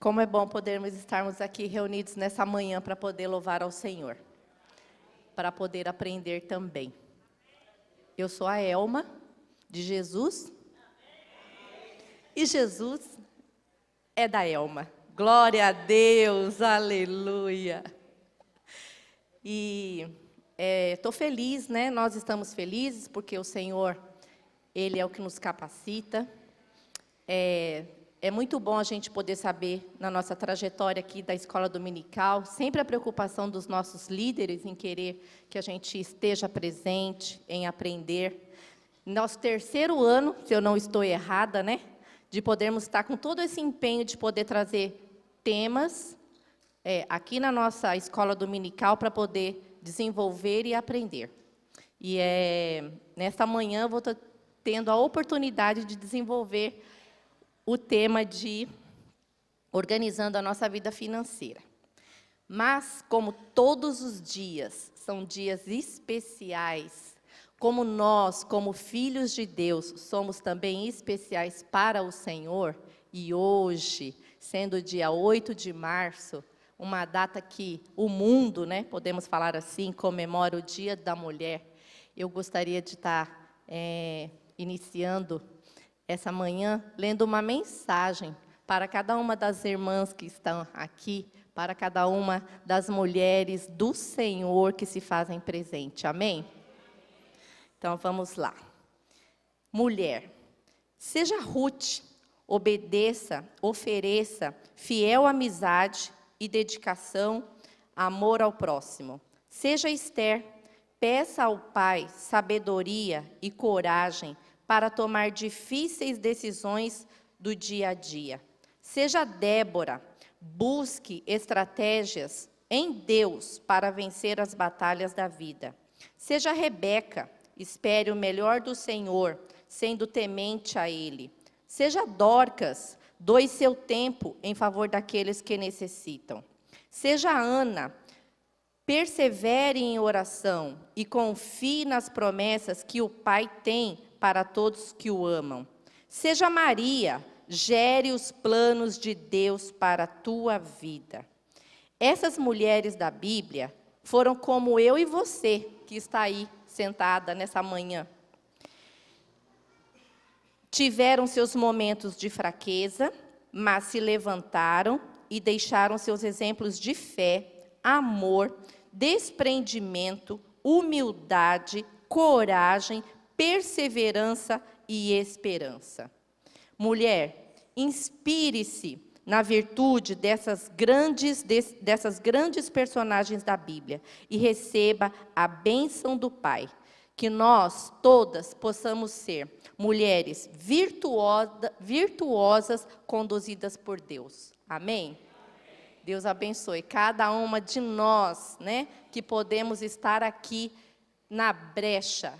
Como é bom podermos estarmos aqui reunidos nessa manhã para poder louvar ao Senhor, para poder aprender também. Eu sou a Elma, de Jesus, e Jesus é da Elma. Glória a Deus, aleluia. E estou feliz, né? Nós estamos felizes porque o Senhor, Ele é o que nos capacita. É muito bom a gente poder saber, na nossa trajetória aqui da escola dominical, sempre a preocupação dos nossos líderes em querer que a gente esteja presente, em aprender. Nosso terceiro ano, se eu não estou errada, né? De podermos estar com todo esse empenho de poder trazer temas aqui na nossa escola dominical para poder desenvolver e aprender. E nesta manhã eu vou estar tendo a oportunidade de desenvolver o tema de organizando a nossa vida financeira. Mas, como todos os dias são dias especiais, como nós, como filhos de Deus, somos também especiais para o Senhor, e hoje, sendo dia 8 de março, uma data que o mundo, né, podemos falar assim, comemora o Dia da Mulher, eu gostaria de estar iniciando essa manhã, lendo uma mensagem para cada uma das irmãs que estão aqui, para cada uma das mulheres do Senhor que se fazem presente. Amém? Então, vamos lá. Mulher, seja Ruth, obedeça, ofereça, fiel amizade e dedicação, amor ao próximo. Seja Esther, peça ao Pai sabedoria e coragem para tomar difíceis decisões do dia a dia. Seja Débora, busque estratégias em Deus para vencer as batalhas da vida. Seja Rebeca, espere o melhor do Senhor, sendo temente a Ele. Seja Dorcas, doe seu tempo em favor daqueles que necessitam. Seja Ana, persevere em oração e confie nas promessas que o Pai tem para todos que o amam. Seja Maria, gere os planos de Deus para a tua vida. Essas mulheres da Bíblia foram como eu e você, que está aí sentada nessa manhã. Tiveram seus momentos de fraqueza, mas se levantaram e deixaram seus exemplos de fé, amor, desprendimento, humildade, coragem, perseverança e esperança. Mulher, inspire-se na virtude dessas grandes personagens da Bíblia e receba a bênção do Pai. Que nós, todas, possamos ser mulheres virtuosas conduzidas por Deus. Amém? Deus abençoe cada uma de nós, né, que podemos estar aqui na brecha,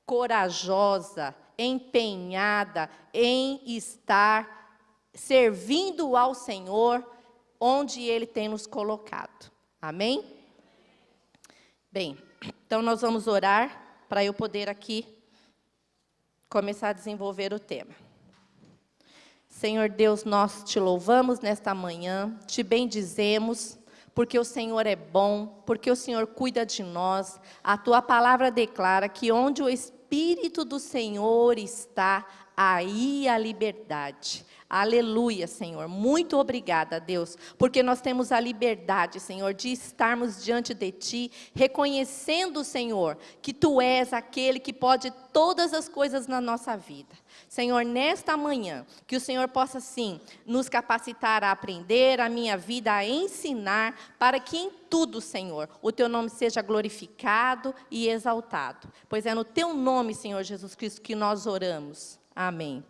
corajosa, empenhada em estar servindo ao Senhor onde Ele tem nos colocado. Amém? Bem, então nós vamos orar para eu poder aqui começar a desenvolver o tema. Senhor Deus, nós te louvamos nesta manhã, te bendizemos, porque o Senhor é bom, porque o Senhor cuida de nós. A tua palavra declara que onde o Espírito do Senhor está, aí a liberdade. Aleluia, Senhor. Muito obrigada, Deus, porque nós temos a liberdade, Senhor, de estarmos diante de Ti, reconhecendo, Senhor, que Tu és aquele que pode todas as coisas na nossa vida. Senhor, nesta manhã, que o Senhor possa, sim, nos capacitar a aprender, a minha vida a ensinar, para que em tudo, Senhor, o Teu nome seja glorificado e exaltado. Pois é no Teu nome, Senhor Jesus Cristo, que nós oramos. Amém.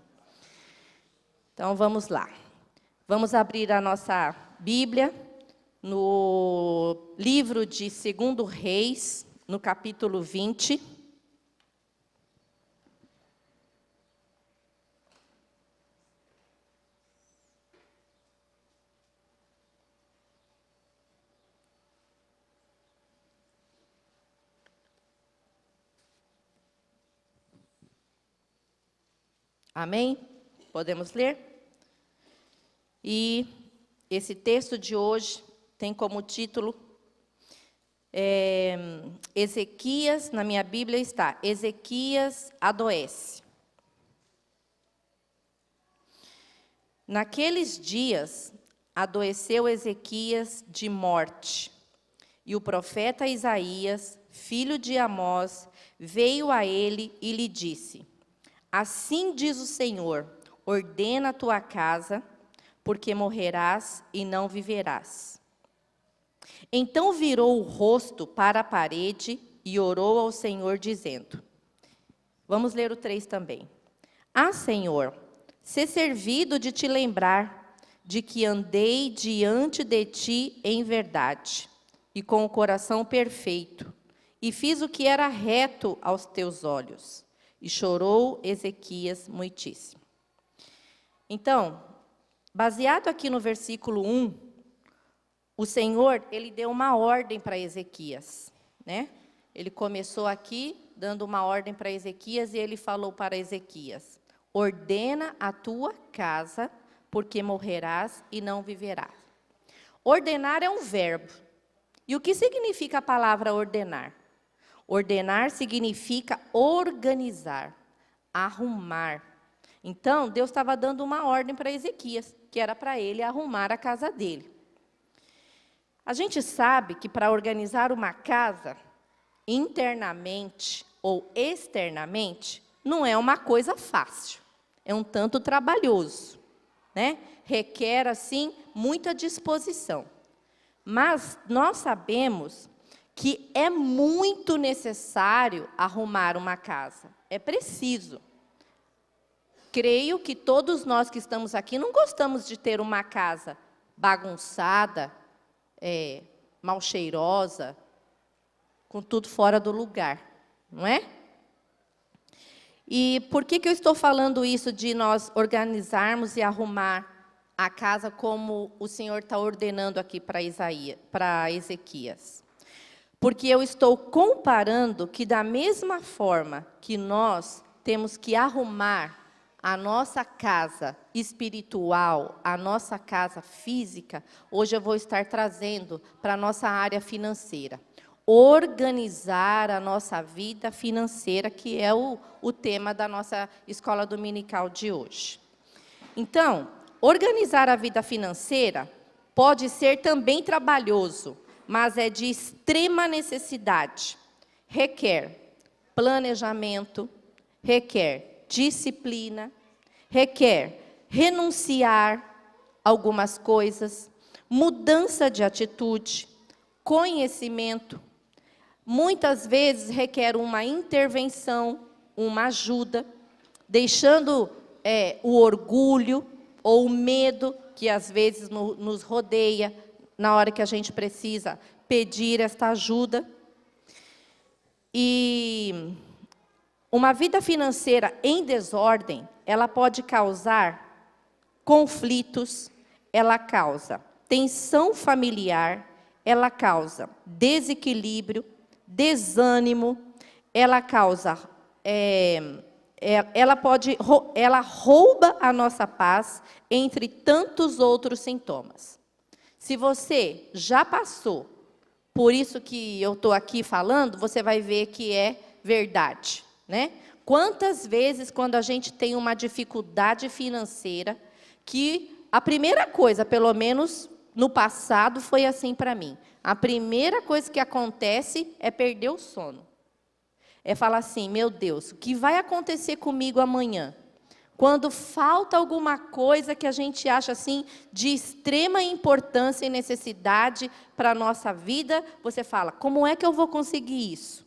Então, vamos lá. Vamos abrir a nossa Bíblia no livro de 2 Reis, no capítulo 20. Amém? Podemos ler? E Esse texto de hoje tem como título Ezequias, na minha Bíblia está, Ezequias adoece. Naqueles dias, adoeceu Ezequias de morte, e o profeta Isaías, filho de Amós, veio a ele e lhe disse: Assim diz o Senhor, ordena a tua casa, porque morrerás e não viverás. Então virou o rosto para a parede e orou ao Senhor, dizendo, vamos ler o 3 também. Ah, Senhor, ser servido de te lembrar de que andei diante de ti em verdade, e com o coração perfeito, e fiz o que era reto aos teus olhos. E chorou Ezequias muitíssimo. Então, baseado aqui no versículo 1, o Senhor, ele deu uma ordem para Ezequias, né? Ele começou aqui, dando uma ordem para Ezequias, e ele falou para Ezequias, ordena a tua casa, porque morrerás e não viverás. Ordenar é um verbo. E o que significa a palavra ordenar? Ordenar significa organizar, arrumar. Então, Deus estava dando uma ordem para Ezequias, que era para ele arrumar a casa dele. A gente sabe que para organizar uma casa, internamente ou externamente, não é uma coisa fácil. É um tanto trabalhoso, né? Requer, assim, muita disposição. Mas nós sabemos que é muito necessário arrumar uma casa. É preciso. Creio que todos nós que estamos aqui não gostamos de ter uma casa bagunçada, mal cheirosa, com tudo fora do lugar, não é? E por que eu estou falando isso de nós organizarmos e arrumar a casa como o Senhor está ordenando aqui para Ezequias? Porque eu estou comparando que da mesma forma que nós temos que arrumar a nossa casa espiritual, a nossa casa física, hoje eu vou estar trazendo para a nossa área financeira. Organizar a nossa vida financeira, que é o tema da nossa escola dominical de hoje. Então, organizar a vida financeira pode ser também trabalhoso, mas é de extrema necessidade. Requer planejamento, requer disciplina, requer renunciar a algumas coisas, mudança de atitude, conhecimento. Muitas vezes requer uma intervenção, uma ajuda, deixando o orgulho ou o medo que às vezes nos rodeia na hora que a gente precisa pedir esta ajuda. E uma vida financeira em desordem, ela pode causar conflitos, ela causa tensão familiar, ela causa desequilíbrio, desânimo, ela causa, ela rouba a nossa paz, entre tantos outros sintomas. Se você já passou por isso que eu estou aqui falando, você vai ver que é verdade, né? Quantas vezes, quando a gente tem uma dificuldade financeira, que a primeira coisa, pelo menos no passado, foi assim para mim. A primeira coisa que acontece é perder o sono. É falar assim, meu Deus, o que vai acontecer comigo amanhã? Quando falta alguma coisa que a gente acha assim de extrema importância e necessidade para a nossa vida, você fala, como é que eu vou conseguir isso?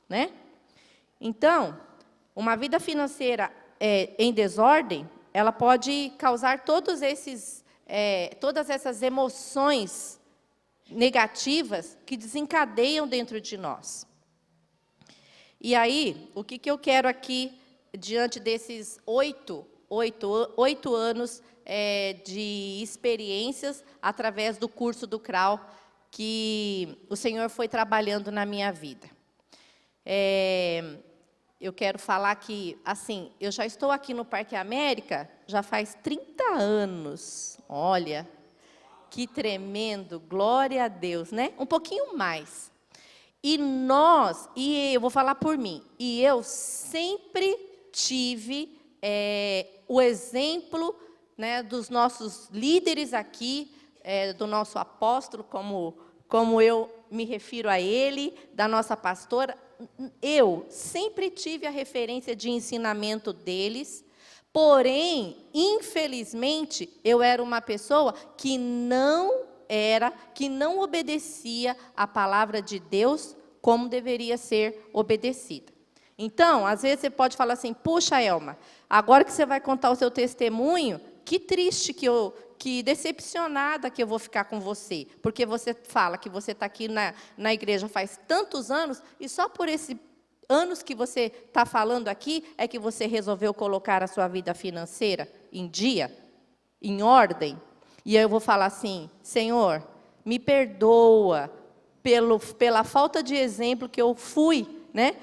Né? Então, uma vida financeira em desordem, ela pode causar todas essas emoções negativas que desencadeiam dentro de nós. E aí, o que eu quero aqui, diante desses 8 anos de experiências, através do curso do CRAU, que o Senhor foi trabalhando na minha vida. Eu quero falar que, assim, eu já estou aqui no Parque América, já faz 30 anos. Olha, Que tremendo, glória a Deus, né? Um pouquinho mais. E eu vou falar por mim, e eu sempre tive o exemplo, né, dos nossos líderes aqui, do nosso apóstolo, como eu me refiro a ele, da nossa pastora. Eu sempre tive a referência de ensinamento deles, porém, infelizmente, eu era uma pessoa que não obedecia a palavra de Deus como deveria ser obedecida. Então, às vezes você pode falar assim: puxa, Elma, agora que você vai contar o seu testemunho, que triste, que decepcionada que eu vou ficar com você, porque você fala que você está aqui na igreja faz tantos anos, e só por esses anos que você está falando aqui, é que você resolveu colocar a sua vida financeira em dia, em ordem. E aí eu vou falar assim: Senhor, me perdoa pela falta de exemplo que eu fui, né?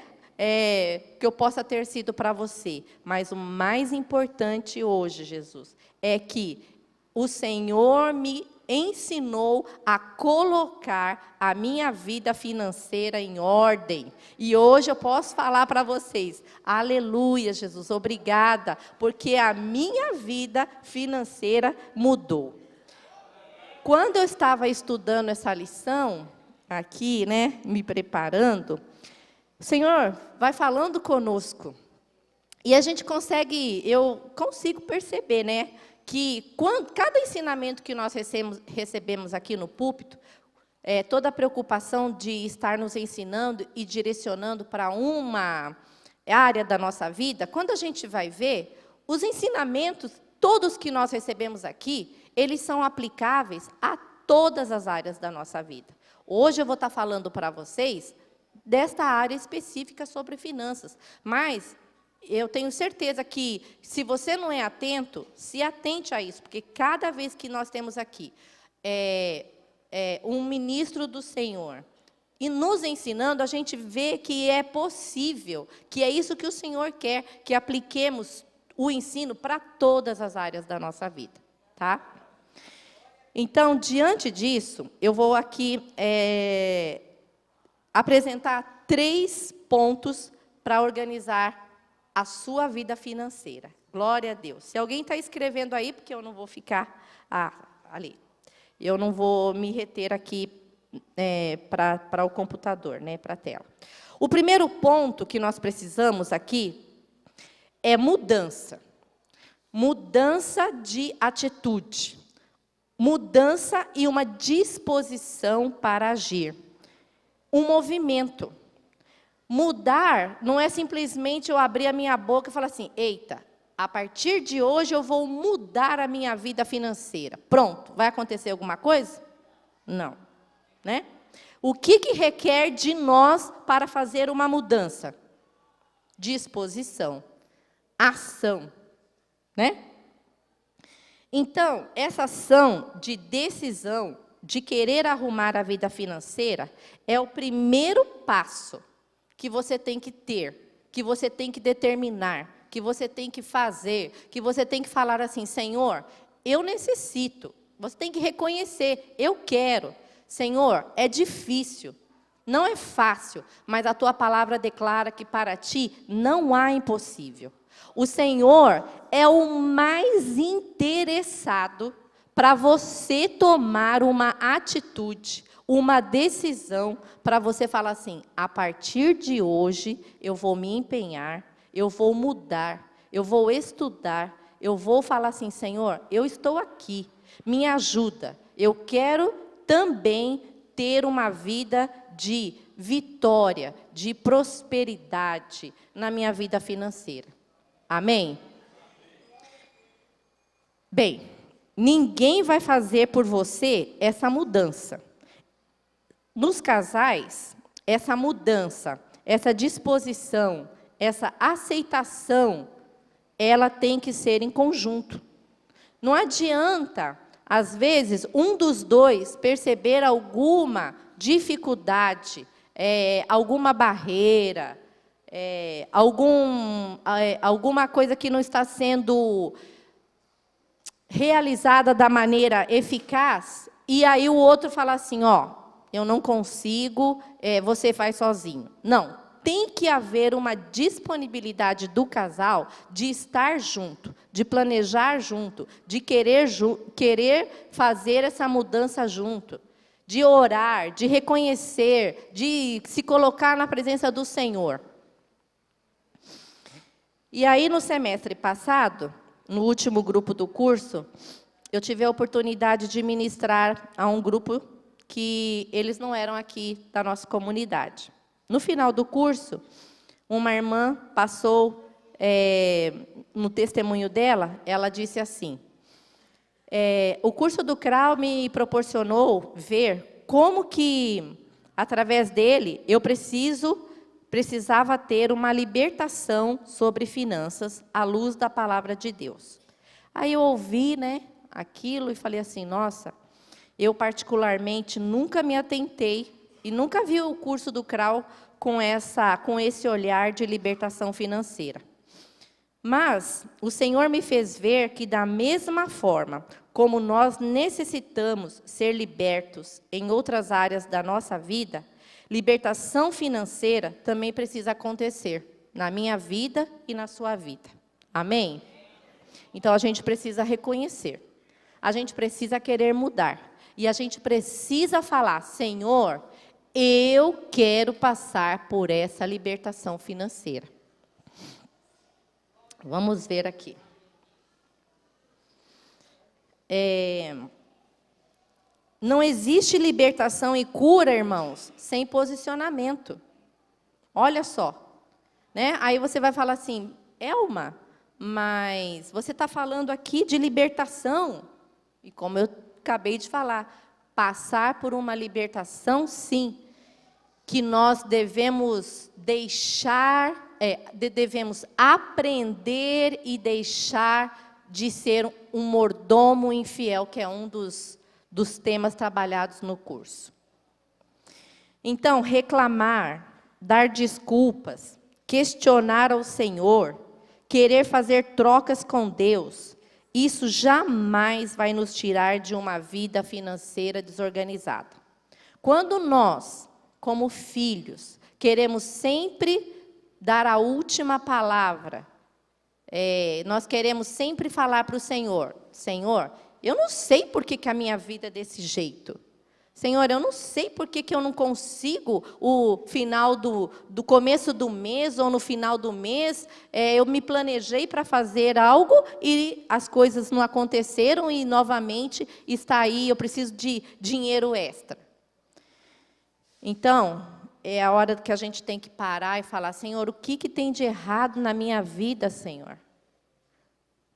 Que eu possa ter sido para você. Mas o mais importante hoje, Jesus, é que o Senhor me ensinou a colocar a minha vida financeira em ordem. E hoje eu posso falar para vocês: aleluia, Jesus, obrigada, porque a minha vida financeira mudou. Quando eu estava estudando essa lição, aqui, né, me preparando, o Senhor vai falando conosco. E eu consigo perceber, né, que cada ensinamento que nós recebemos aqui no púlpito, toda a preocupação de estar nos ensinando e direcionando para uma área da nossa vida, quando a gente vai ver, os ensinamentos, todos que nós recebemos aqui, eles são aplicáveis a todas as áreas da nossa vida. Hoje eu vou estar falando para vocês desta área específica sobre finanças, mas eu tenho certeza que, se você não é atento, se atente a isso, porque cada vez que nós temos aqui um ministro do Senhor e nos ensinando, a gente vê que é possível, que é isso que o Senhor quer, que apliquemos o ensino para todas as áreas da nossa vida, tá? Então, diante disso, eu vou aqui apresentar 3 pontos para organizar a sua vida financeira. Glória a Deus. Se alguém está escrevendo aí, porque eu não vou ficar ali. Eu não vou me reter aqui para o computador, né, para a tela. O primeiro ponto que nós precisamos aqui é mudança. Mudança de atitude. Mudança e uma disposição para agir. Um movimento. Mudar não é simplesmente eu abrir a minha boca e falar assim: eita, a partir de hoje eu vou mudar a minha vida financeira. Pronto, vai acontecer alguma coisa? Não, né? O que requer de nós para fazer uma mudança? Disposição, ação, né? Então, essa ação de decisão, de querer arrumar a vida financeira, é o primeiro passo que você tem que ter, que você tem que determinar, que você tem que fazer, que você tem que falar assim: Senhor, eu necessito. Você tem que reconhecer: eu quero. Senhor, é difícil, não é fácil, mas a tua palavra declara que para ti não há impossível. O Senhor é o mais interessado para você tomar uma atitude, uma decisão, para você falar assim: a partir de hoje eu vou me empenhar, eu vou mudar, eu vou estudar, eu vou falar assim: Senhor, eu estou aqui, me ajuda, eu quero também ter uma vida de vitória, de prosperidade na minha vida financeira. Amém? Bem, ninguém vai fazer por você essa mudança. Nos casais, essa mudança, essa disposição, essa aceitação, ela tem que ser em conjunto. Não adianta, às vezes, um dos dois perceber alguma dificuldade, alguma barreira, alguma coisa que não está sendo realizada da maneira eficaz, e aí o outro fala assim, ó, eu não consigo, você faz sozinho. Não, tem que haver uma disponibilidade do casal de estar junto, de planejar junto, de querer fazer essa mudança junto, de orar, de reconhecer, de se colocar na presença do Senhor. E aí, no semestre passado, no último grupo do curso, eu tive a oportunidade de ministrar a um grupo que eles não eram aqui da nossa comunidade. No final do curso, uma irmã passou, no testemunho dela, ela disse assim, o curso do CRAU me proporcionou ver como que, através dele, eu precisava ter uma libertação sobre finanças à luz da palavra de Deus. Aí eu ouvi, né, aquilo e falei assim, nossa, eu particularmente nunca me atentei e nunca vi o curso do CRAU com esse olhar de libertação financeira. Mas o Senhor me fez ver que, da mesma forma como nós necessitamos ser libertos em outras áreas da nossa vida, libertação financeira também precisa acontecer na minha vida e na sua vida. Amém? Então, a gente precisa reconhecer. A gente precisa querer mudar. E a gente precisa falar, Senhor, eu quero passar por essa libertação financeira. Vamos ver aqui. Não existe libertação e cura, irmãos, sem posicionamento. Olha só. Né? Aí você vai falar assim, Elma, mas você está falando aqui de libertação. E como eu acabei de falar, passar por uma libertação, sim, que nós devemos devemos aprender e deixar de ser um mordomo infiel, que é um dos temas trabalhados no curso. Então, reclamar, dar desculpas, questionar ao Senhor, querer fazer trocas com Deus, isso jamais vai nos tirar de uma vida financeira desorganizada. Quando nós, como filhos, queremos sempre dar a última palavra, nós queremos sempre falar para o Senhor, Senhor, eu não sei por que a minha vida é desse jeito. Senhor, eu não sei por que eu não consigo o final do começo do mês ou no final do mês, eu me planejei para fazer algo e as coisas não aconteceram e novamente está aí, eu preciso de dinheiro extra. Então, é a hora que a gente tem que parar e falar, Senhor, o que tem de errado na minha vida, Senhor?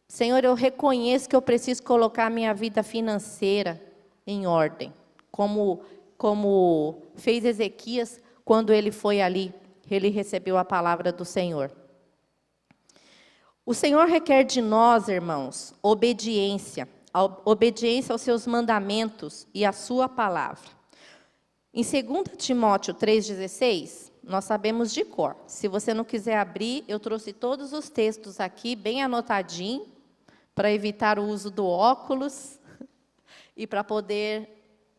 Senhor, eu reconheço que eu preciso colocar a minha vida financeira em ordem. Como fez Ezequias quando ele foi ali, ele recebeu a palavra do Senhor. O Senhor requer de nós, irmãos, obediência aos seus mandamentos e à sua palavra. Em 2 Timóteo 3,16, nós sabemos de cor. Se você não quiser abrir, eu trouxe todos os textos aqui, bem anotadinho, para evitar o uso do óculos e para poder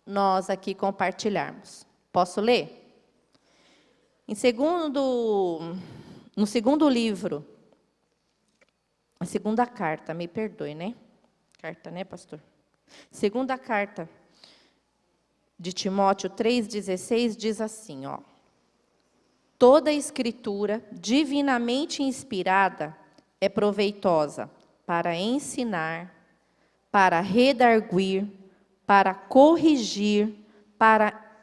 nós aqui compartilharmos. Posso ler? No segundo livro, a segunda carta, me perdoe, né? Carta, né, pastor? Segunda carta de Timóteo 3,16 diz assim, ó. Toda a escritura divinamente inspirada é proveitosa para ensinar, para redarguir, para corrigir, para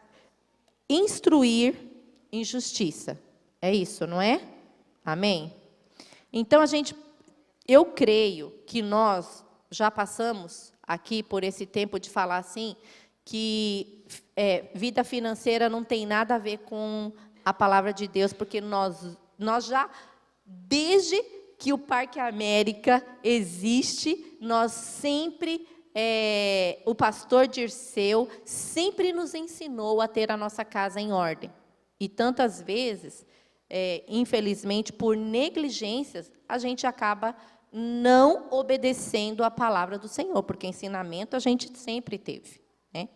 instruir em justiça. É isso, não é? Amém? Então, eu creio que nós já passamos aqui por esse tempo de falar assim, que vida financeira não tem nada a ver com a palavra de Deus, porque nós já, desde que o Parque América existe, nós sempre... o pastor Dirceu sempre nos ensinou a ter a nossa casa em ordem. E tantas vezes, infelizmente, por negligências, a gente acaba não obedecendo a palavra do Senhor, porque ensinamento a gente sempre teve, né?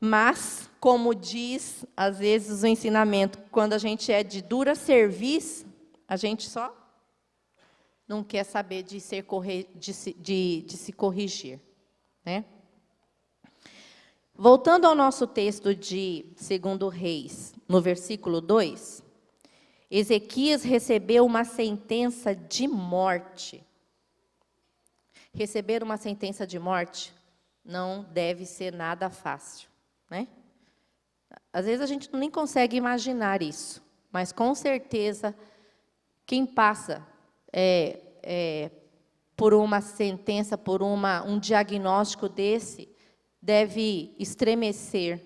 Mas, como diz, às vezes, o ensinamento, quando a gente é de dura serviço, a gente só não quer saber de se corrigir, né? Voltando ao nosso texto de 2 Reis, no versículo 2, Ezequias recebeu uma sentença de morte. Receber uma sentença de morte não deve ser nada fácil, né? Às vezes a gente nem consegue imaginar isso, mas com certeza quem passa por uma sentença, por um diagnóstico desse, deve estremecer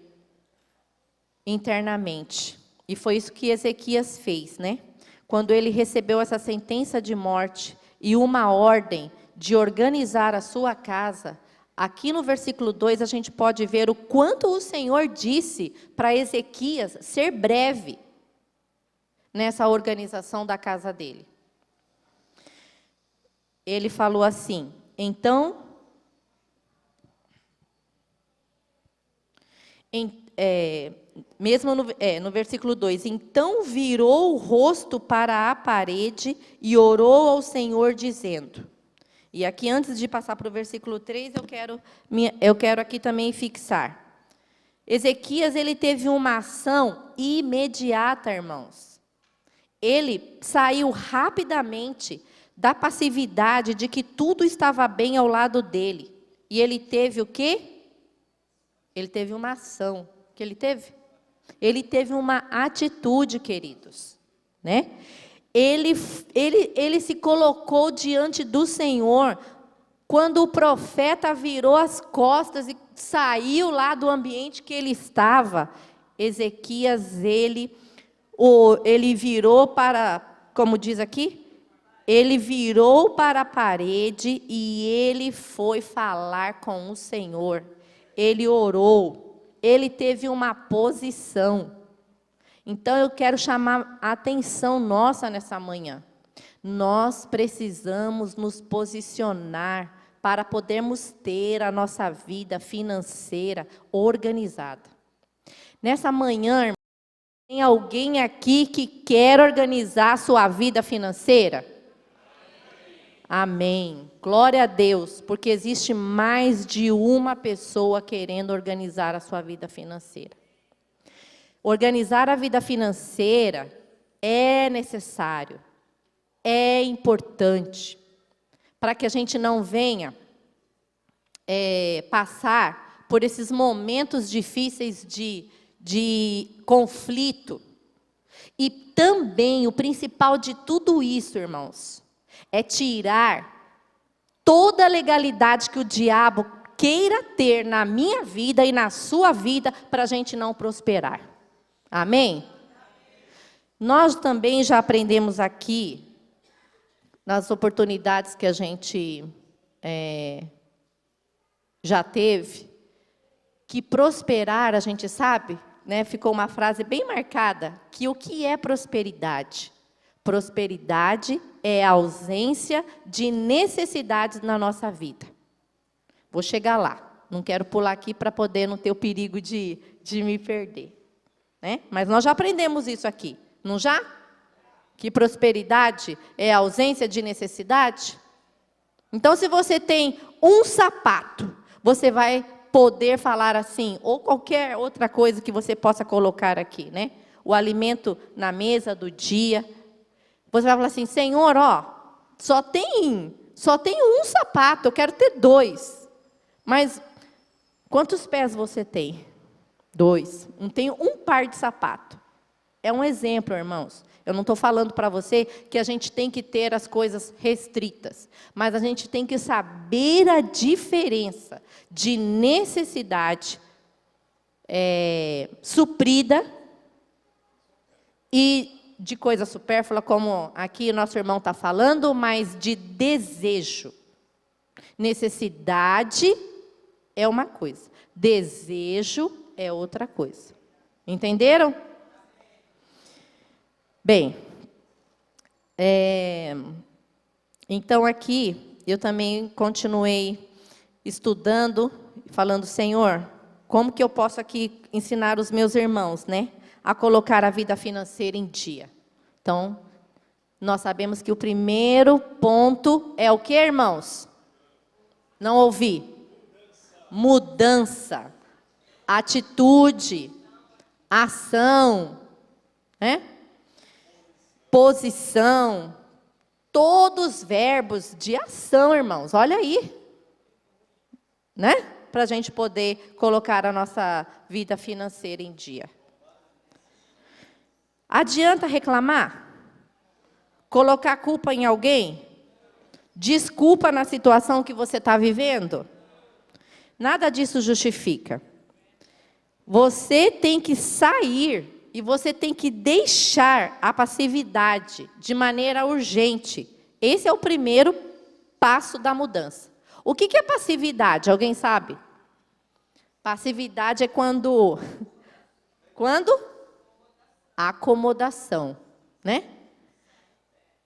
internamente. E foi isso que Ezequias fez, né? Quando ele recebeu essa sentença de morte e uma ordem de organizar a sua casa, aqui no versículo 2 a gente pode ver o quanto o Senhor disse para Ezequias ser breve nessa organização da casa dele. Ele falou assim, então, mesmo no versículo 2, então virou o rosto para a parede e orou ao Senhor dizendo, e aqui antes de passar para o versículo 3, eu quero aqui também fixar, Ezequias, ele teve uma ação imediata, irmãos. Ele saiu rapidamente da passividade de que tudo estava bem ao lado dele. E ele teve o quê? Ele teve uma ação. O que ele teve? Ele teve uma atitude, queridos, né? Ele se colocou diante do Senhor quando o profeta virou as costas e saiu lá do ambiente que ele estava. Ezequias, ele virou para, como diz aqui, ele virou para a parede e ele foi falar com o Senhor. Ele orou, ele teve uma posição. Então, eu quero chamar a atenção nossa nessa manhã. Nós precisamos nos posicionar para podermos ter a nossa vida financeira organizada. Nessa manhã, irmão, tem alguém aqui que quer organizar a sua vida financeira? Amém. Glória a Deus, porque existe mais de uma pessoa querendo organizar a sua vida financeira. Organizar a vida financeira é necessário, é importante, para que a gente não venha passar por esses momentos difíceis de conflito. E também, o principal de tudo isso, irmãos, é tirar toda a legalidade que o diabo queira ter na minha vida e na sua vida, para a gente não prosperar. Amém? Nós também já aprendemos aqui, nas oportunidades que a gente já teve, que prosperar, a gente sabe, né, ficou uma frase bem marcada, que o que é prosperidade? Prosperidade é a ausência de necessidades na nossa vida. Vou chegar lá, não quero pular aqui para poder não ter o perigo de me perder. Né? Mas nós já aprendemos isso aqui, não já? Que prosperidade é a ausência de necessidade? Então, se você tem um sapato, você vai poder falar assim, ou qualquer outra coisa que você possa colocar aqui, né? O alimento na mesa do dia. Você vai falar assim, Senhor, só tem um sapato, eu quero ter 2. Mas quantos pés você tem? 2. Não tenho um par de sapato. É um exemplo, irmãos. Eu não estou falando para você que a gente tem que ter as coisas restritas, mas a gente tem que saber a diferença de necessidade suprida e de coisa supérflua, como aqui o nosso irmão está falando, mas de desejo. Necessidade é uma coisa, desejo é outra coisa. Entenderam? Bem, então aqui eu também continuei estudando, falando, Senhor, Como que eu posso aqui ensinar os meus irmãos, né? A colocar a vida financeira em dia. Então, nós sabemos que o primeiro ponto é o que, irmãos? Não ouvi. Mudança. Atitude. Ação. Né? Posição. Todos verbos de ação, irmãos. Olha aí. Né? Para a gente poder colocar a nossa vida financeira em dia. Adianta reclamar? Colocar culpa em alguém? Desculpa na situação que você está vivendo? Nada disso justifica. Você tem que sair e você tem que deixar a passividade de maneira urgente. Esse é o primeiro passo da mudança. O que é passividade? Alguém sabe? Passividade é quando? Acomodação, né?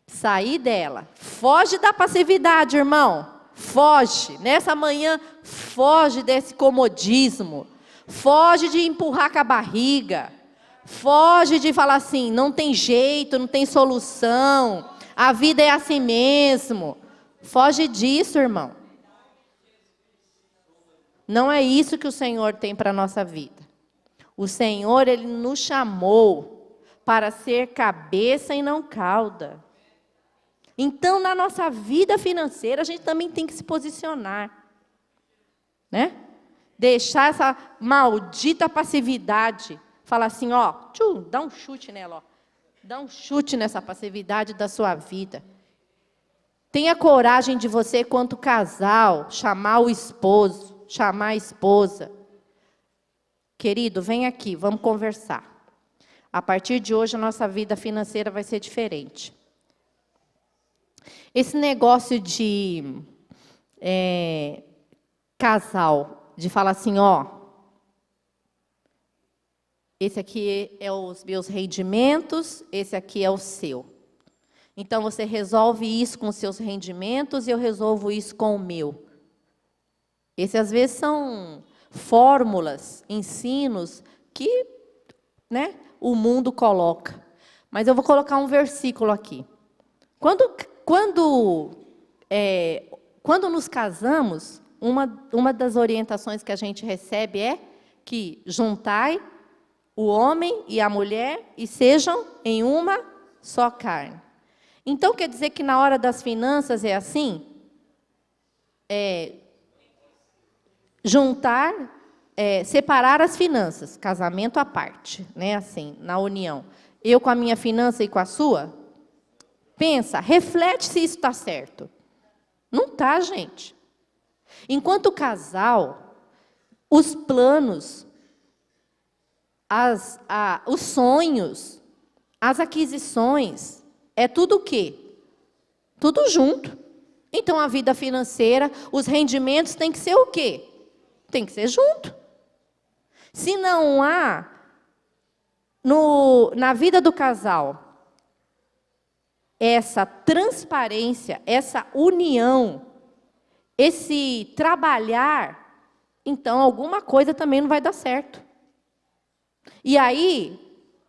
Sair dela. Foge da passividade, irmão. Foge. Nessa manhã, foge desse comodismo. Foge de empurrar com a barriga. Foge de falar assim, não tem jeito, não tem solução. A vida é assim mesmo. Foge disso, irmão. Não é isso que o Senhor tem para a nossa vida. O Senhor, Ele nos chamou para ser cabeça e não cauda. Então, na nossa vida financeira, a gente também tem que se posicionar. Né? Deixar essa maldita passividade. Falar assim, ó, dá um chute nela, ó. Dá um chute nessa passividade da sua vida. Tenha coragem de você, quanto casal, chamar o esposo, chamar a esposa. Querido, vem aqui, vamos conversar. A partir de hoje, a nossa vida financeira vai ser diferente. Esse negócio de casal, de falar assim, ó, esse aqui é os meus rendimentos, esse aqui é o seu. Então, você resolve isso com os seus rendimentos e eu resolvo isso com o meu. Esses, às vezes, são fórmulas, ensinos que, né, o mundo coloca. Mas eu vou colocar um versículo aqui. Quando nos casamos, uma das orientações que a gente recebe é que juntai o homem e a mulher e sejam em uma só carne. Então, quer dizer que na hora das finanças é assim? Separar as finanças, casamento à parte, né? Assim, na união. Eu com a minha finança e com a sua? Pensa, reflete se isso está certo. Não está, gente. Enquanto casal, os planos, os sonhos, as aquisições, é tudo o quê? Tudo junto. Então, a vida financeira, os rendimentos têm que ser o quê? Tem que ser junto. Se não há, na vida do casal, essa transparência, essa união, esse trabalhar, então alguma coisa também não vai dar certo. E aí,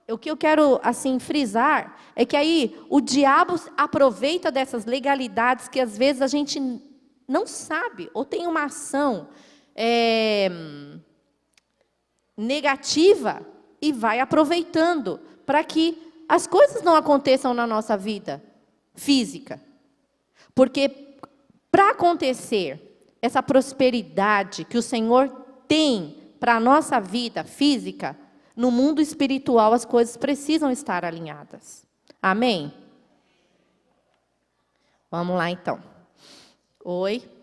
o que eu quero assim frisar é que aí o diabo aproveita dessas legalidades que às vezes a gente não sabe, ou tem uma ação negativa e vai aproveitando para que as coisas não aconteçam na nossa vida física. Porque para acontecer essa prosperidade que o Senhor tem para a nossa vida física, no mundo espiritual as coisas precisam estar alinhadas. Amém? Vamos lá, então. Oi?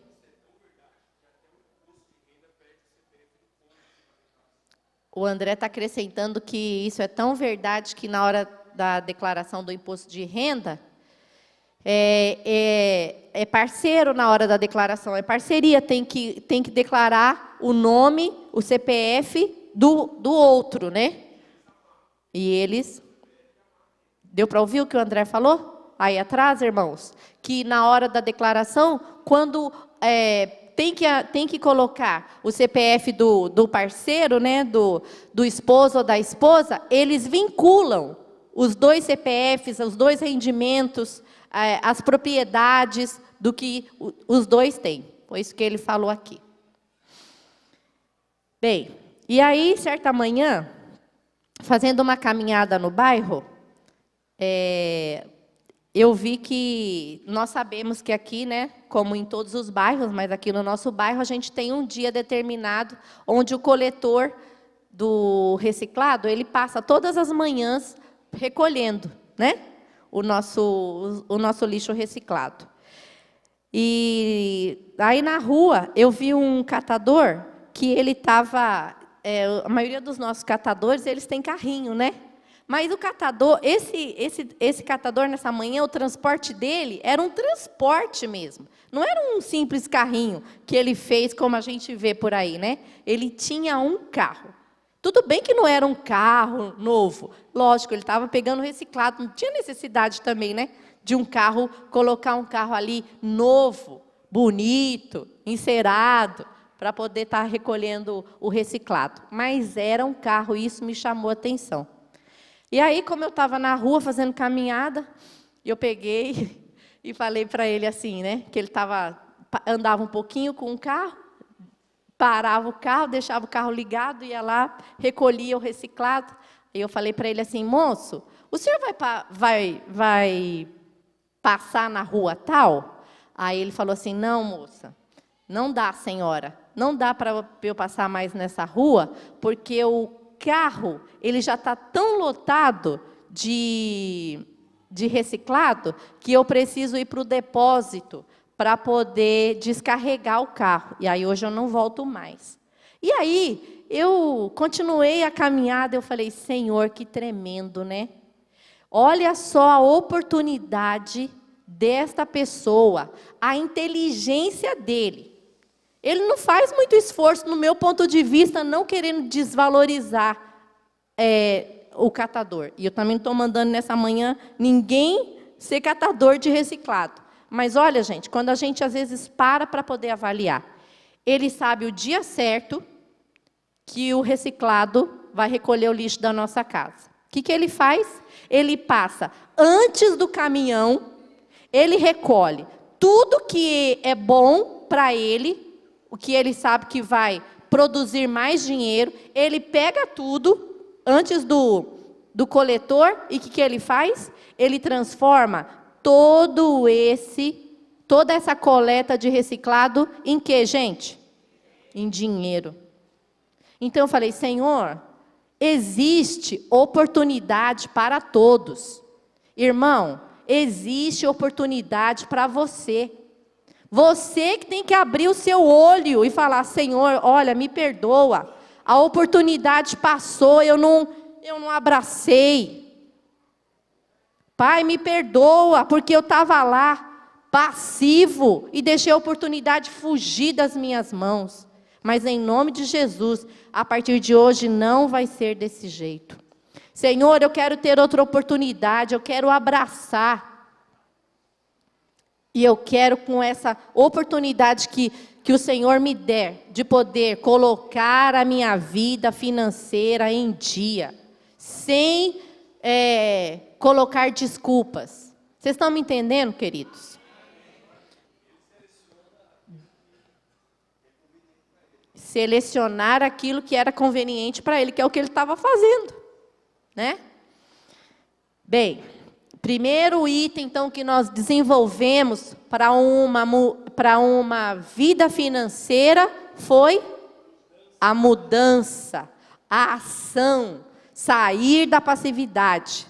O André está acrescentando que isso é tão verdade que na hora da declaração do imposto de renda, é parceiro na hora da declaração, é parceria, tem que declarar o nome, o CPF do outro, né? E eles... Deu para ouvir o que o André falou? Aí atrás, irmãos, que na hora da declaração, quando tem que colocar o CPF do parceiro, né, do esposo ou da esposa, eles vinculam os dois CPFs, os dois rendimentos, as propriedades do que os dois têm. Foi isso que ele falou aqui. Bem, e aí, certa manhã, fazendo uma caminhada no bairro, eu vi que nós sabemos que aqui, né, como em todos os bairros, mas aqui no nosso bairro, a gente tem um dia determinado onde o coletor do reciclado, ele passa todas as manhãs recolhendo, né, o nosso lixo reciclado. E aí na rua eu vi um catador que ele estava, a maioria dos nossos catadores, eles têm carrinho, né? Mas o catador, esse catador, nessa manhã, o transporte dele era um transporte mesmo. Não era um simples carrinho que ele fez, como a gente vê por aí, né? Ele tinha um carro. Tudo bem que não era um carro novo. Lógico, ele estava pegando reciclado. Não tinha necessidade também, né? De um carro, colocar um carro ali novo, bonito, encerado, para poder estar recolhendo o reciclado. Mas era um carro, e isso me chamou a atenção. E aí, como eu estava na rua fazendo caminhada, eu peguei e falei para ele assim, né? Que ele andava um pouquinho com o carro, parava o carro, deixava o carro ligado, ia lá, recolhia o reciclado. E eu falei para ele assim, moço, o senhor vai passar na rua tal? Aí ele falou assim, não, moça, não dá, senhora. Não dá para eu passar mais nessa rua, porque o carro, ele já está tão lotado de reciclado, que eu preciso ir para o depósito para poder descarregar o carro. E aí hoje eu não volto mais. E aí eu continuei a caminhada, eu falei, Senhor, que tremendo, né? Olha só a oportunidade desta pessoa, a inteligência dele. Ele não faz muito esforço, no meu ponto de vista, não querendo desvalorizar o catador. E eu também não estou mandando nessa manhã ninguém ser catador de reciclado. Mas olha, gente, quando a gente às vezes para poder avaliar, ele sabe o dia certo que o reciclado vai recolher o lixo da nossa casa. O que ele faz? Ele passa antes do caminhão, ele recolhe tudo que é bom para ele, o que ele sabe que vai produzir mais dinheiro, ele pega tudo antes do coletor, e o que ele faz? Ele transforma toda essa coleta de reciclado em quê, gente? Em dinheiro. Então eu falei, Senhor, existe oportunidade para todos. Irmão, existe oportunidade para você. Você que tem que abrir o seu olho e falar, Senhor, olha, me perdoa. A oportunidade passou, eu não abracei. Pai, me perdoa, porque eu estava lá, passivo, e deixei a oportunidade fugir das minhas mãos. Mas em nome de Jesus, a partir de hoje não vai ser desse jeito. Senhor, eu quero ter outra oportunidade, eu quero abraçar. E eu quero, com essa oportunidade que o Senhor me der, de poder colocar a minha vida financeira em dia, sem colocar desculpas. Vocês estão me entendendo, queridos? Selecionar aquilo que era conveniente para ele, que é o que ele estava fazendo, né? Bem, primeiro item, então, que nós desenvolvemos para uma vida financeira foi a mudança, a ação, sair da passividade.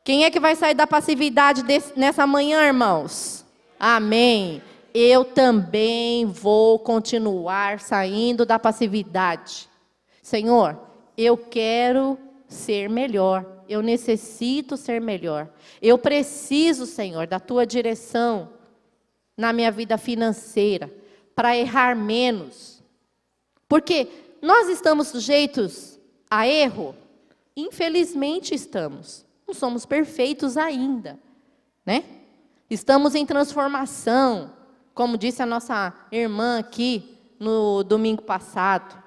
Quem é que vai sair da passividade nessa manhã, irmãos? Amém. Eu também vou continuar saindo da passividade. Senhor, eu quero ser melhor. Eu necessito ser melhor. Eu preciso, Senhor, da Tua direção na minha vida financeira, para errar menos. Porque nós estamos sujeitos a erro? Infelizmente estamos. Não somos perfeitos ainda, né? Estamos em transformação. como disse a nossa irmã aqui no domingo passado.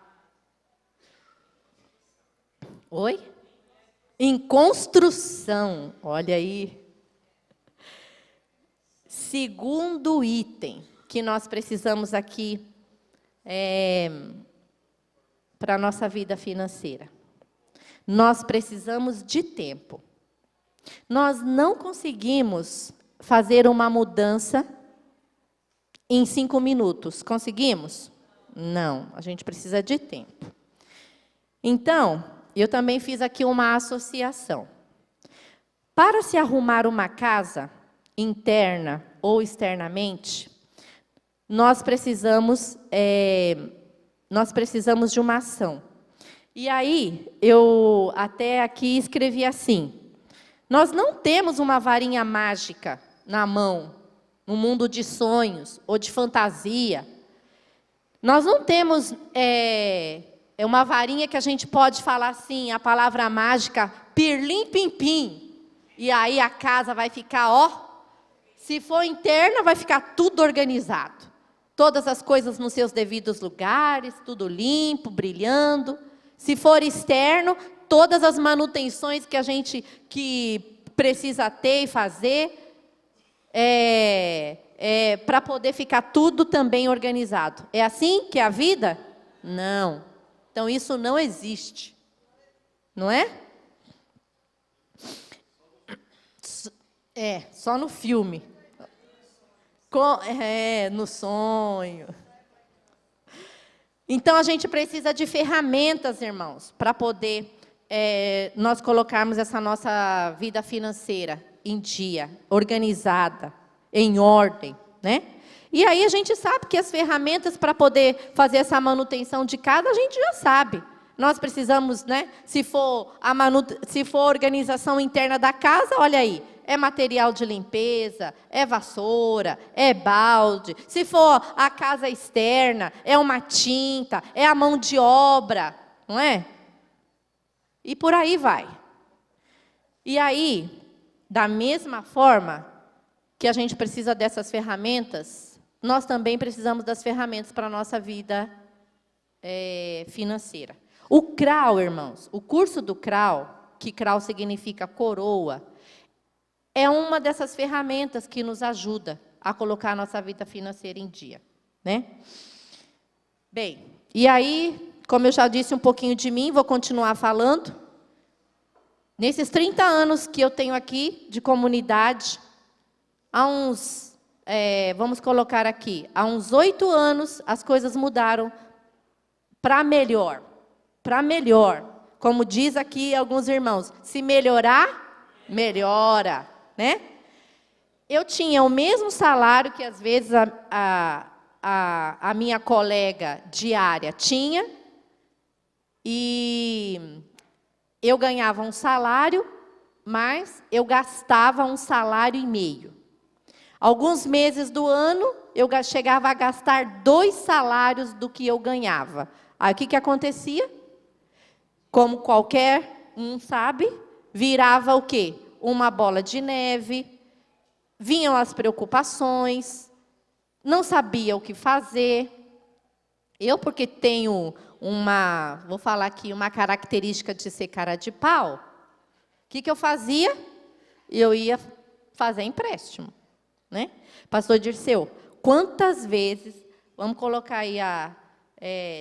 Oi? Em construção, olha aí. Segundo item que nós precisamos aqui para a nossa vida financeira. Nós precisamos de tempo. Nós não conseguimos fazer uma mudança em 5 minutos. Conseguimos? Não, a gente precisa de tempo. Então, eu também fiz aqui uma associação. Para se arrumar uma casa, interna ou externamente, nós precisamos de uma ação. E aí, eu até aqui escrevi assim: nós não temos uma varinha mágica na mão, no mundo de sonhos ou de fantasia. Nós não temos uma varinha que a gente pode falar assim, a palavra mágica, pirlim-pim-pim, e aí a casa vai ficar, se for interna, vai ficar tudo organizado. Todas as coisas nos seus devidos lugares, tudo limpo, brilhando. Se for externo, todas as manutenções que a gente precisa ter e fazer, para poder ficar tudo também organizado. É assim que é a vida? Não. Então, isso não existe. Não é? Só no filme. No sonho. Então, a gente precisa de ferramentas, irmãos, para poder nós colocarmos essa nossa vida financeira em dia, organizada, em ordem, né? E aí a gente sabe que as ferramentas para poder fazer essa manutenção de casa, a gente já sabe. Nós precisamos, né? Se for a organização interna da casa, olha aí, é material de limpeza, é vassoura, é balde. Se for a casa externa, é uma tinta, é a mão de obra, não é? E por aí vai. E aí, da mesma forma que a gente precisa dessas ferramentas, nós também precisamos das ferramentas para a nossa vida financeira. O CRAU, irmãos, o curso do CRAU, que CRAU significa coroa, é uma dessas ferramentas que nos ajuda a colocar a nossa vida financeira em dia, né? Bem, e aí, como eu já disse um pouquinho de mim, vou continuar falando. Nesses 30 anos que eu tenho aqui de comunidade, vamos colocar aqui, há uns 8 anos as coisas mudaram para melhor. Para melhor. Como diz aqui alguns irmãos, se melhorar, melhora, né? Eu tinha o mesmo salário que às vezes a minha colega diária tinha, e eu ganhava um salário, mas eu gastava um salário e meio. Alguns meses do ano, eu chegava a gastar 2 salários do que eu ganhava. Aí o que acontecia? Como qualquer um sabe, virava o quê? Uma bola de neve, vinham as preocupações, não sabia o que fazer. Eu, porque tenho vou falar aqui, uma característica de ser cara de pau, o que eu fazia? Eu ia fazer empréstimo, né? Pastor Dirceu, quantas vezes, vamos colocar aí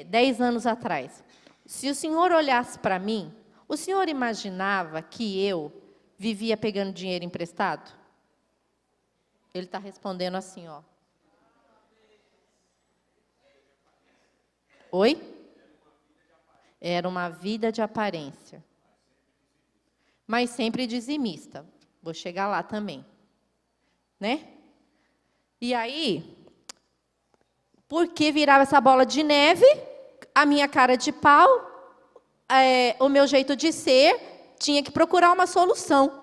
10 anos atrás, se o senhor olhasse para mim, o senhor imaginava que eu vivia pegando dinheiro emprestado? Ele está respondendo assim, ó. Oi? Era uma vida de aparência. Mas sempre dizimista. Vou chegar lá também. Né? E aí, por que virava essa bola de neve? A minha cara de pau, o meu jeito de ser, tinha que procurar uma solução.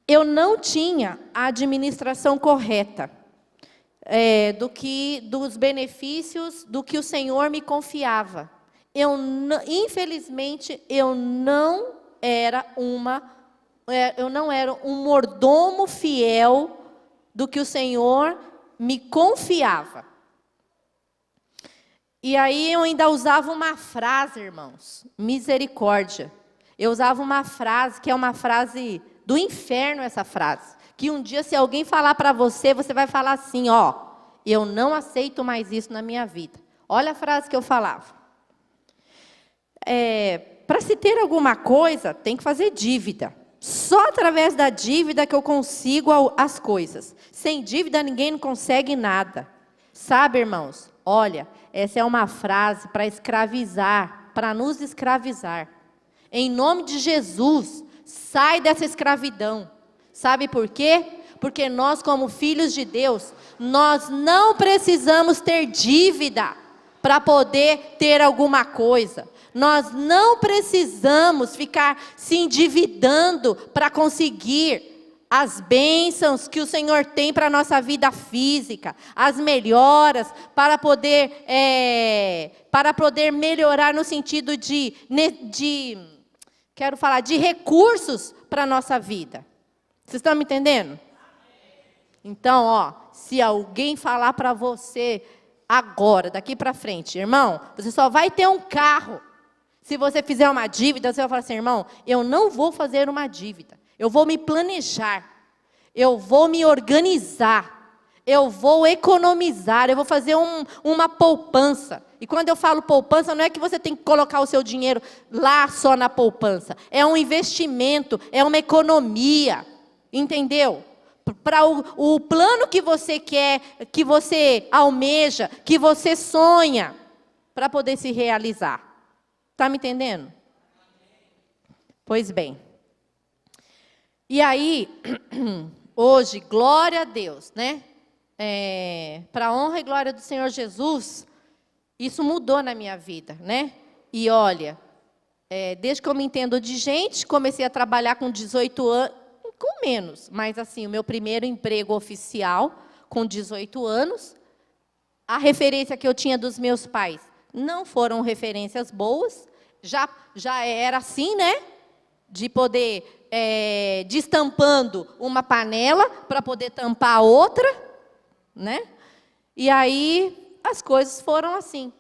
Eu não tinha a administração correta dos benefícios do que o Senhor me confiava. Infelizmente, eu não era uma um mordomo fiel do que o Senhor me confiava. E aí eu ainda usava uma frase, irmãos, misericórdia. Eu usava uma frase que é uma frase do inferno, essa frase. Que um dia, se alguém falar para você, você vai falar assim, ó, eu não aceito mais isso na minha vida. Olha a frase que eu falava. Para se ter alguma coisa, tem que fazer dívida. Só através da dívida que eu consigo as coisas. Sem dívida, ninguém não consegue nada. Sabe, irmãos? Olha, essa é uma frase para escravizar, para nos escravizar. Em nome de Jesus, sai dessa escravidão. Sabe por quê? Porque nós, como filhos de Deus, nós não precisamos ter dívida para poder ter alguma coisa. Nós não precisamos ficar se endividando para conseguir as bênçãos que o Senhor tem para a nossa vida física, as melhoras, para poder melhorar no sentido de recursos para a nossa vida. Vocês estão me entendendo? Então, ó, se alguém falar para você agora, daqui para frente, irmão, você só vai ter um carro. Se você fizer uma dívida, você vai falar assim, irmão, eu não vou fazer uma dívida. Eu vou me planejar. Eu vou me organizar. Eu vou economizar. Eu vou fazer uma poupança. E quando eu falo poupança, não é que você tem que colocar o seu dinheiro lá só na poupança. É um investimento, é uma economia. Entendeu? Para o plano que você quer, que você almeja, que você sonha, para poder se realizar. Está me entendendo? Pois bem. E aí, hoje, glória a Deus, né? Para a honra e glória do Senhor Jesus, isso mudou na minha vida, né? E olha, desde que eu me entendo de gente, comecei a trabalhar com 18 anos, com menos, mas assim, o meu primeiro emprego oficial, com 18 anos, a referência que eu tinha dos meus pais não foram referências boas, já era assim, né? De poder, destampando uma panela para poder tampar a outra, né? E aí, as coisas foram assim.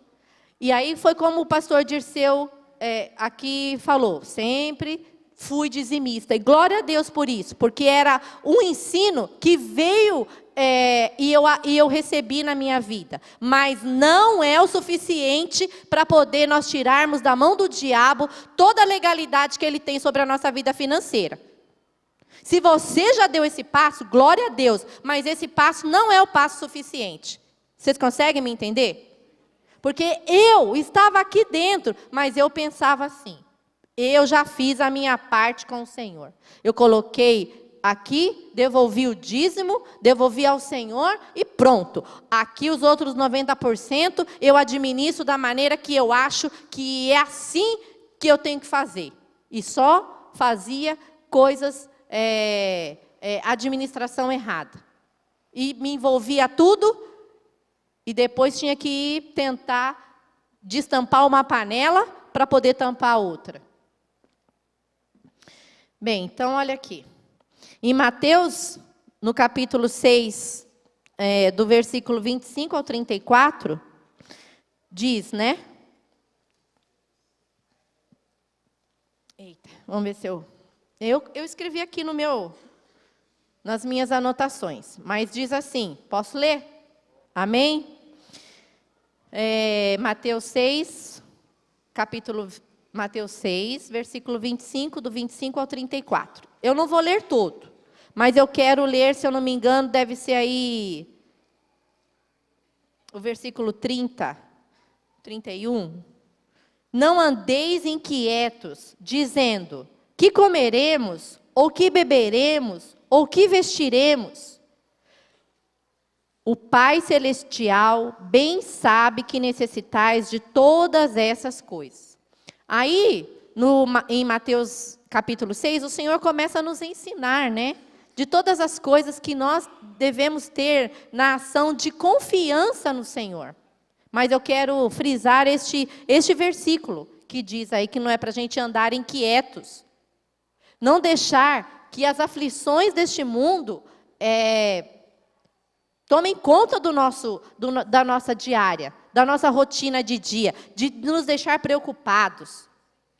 E aí foi como o pastor Dirceu aqui falou, sempre fui dizimista. E glória a Deus por isso, porque era um ensino que veio e eu recebi na minha vida. Mas não é o suficiente para poder nós tirarmos da mão do diabo toda a legalidade que ele tem sobre a nossa vida financeira. Se você já deu esse passo, glória a Deus, mas esse passo não é o passo suficiente. Vocês conseguem me entender? Porque eu estava aqui dentro, mas eu pensava assim, eu já fiz a minha parte com o Senhor. Eu coloquei aqui, devolvi o dízimo, devolvi ao Senhor e pronto. Aqui os outros 90% eu administro da maneira que eu acho que é assim que eu tenho que fazer. E só fazia coisas, administração errada. E me envolvia tudo e depois tinha que ir tentar destampar uma panela para poder tampar a outra. Bem, então olha aqui. Em Mateus, no capítulo 6, do versículo 25 ao 34, diz, né? Eita, vamos ver se eu escrevi aqui nas minhas anotações, mas diz assim, posso ler? Amém? Mateus 6, Mateus 6, versículo 25, do 25 ao 34. Eu não vou ler todo, mas eu quero ler, se eu não me engano, deve ser aí o versículo 30, 31. Não andeis inquietos, dizendo, que comeremos, ou que beberemos, ou que vestiremos? O Pai Celestial bem sabe que necessitais de todas essas coisas. Aí, em Mateus capítulo 6, o Senhor começa a nos ensinar, né? De todas as coisas que nós devemos ter na ação de confiança no Senhor. Mas eu quero frisar este versículo, que diz aí que não é para a gente andar inquietos. Não deixar que as aflições deste mundo tomem conta da nossa diária, da nossa rotina de dia, de nos deixar preocupados.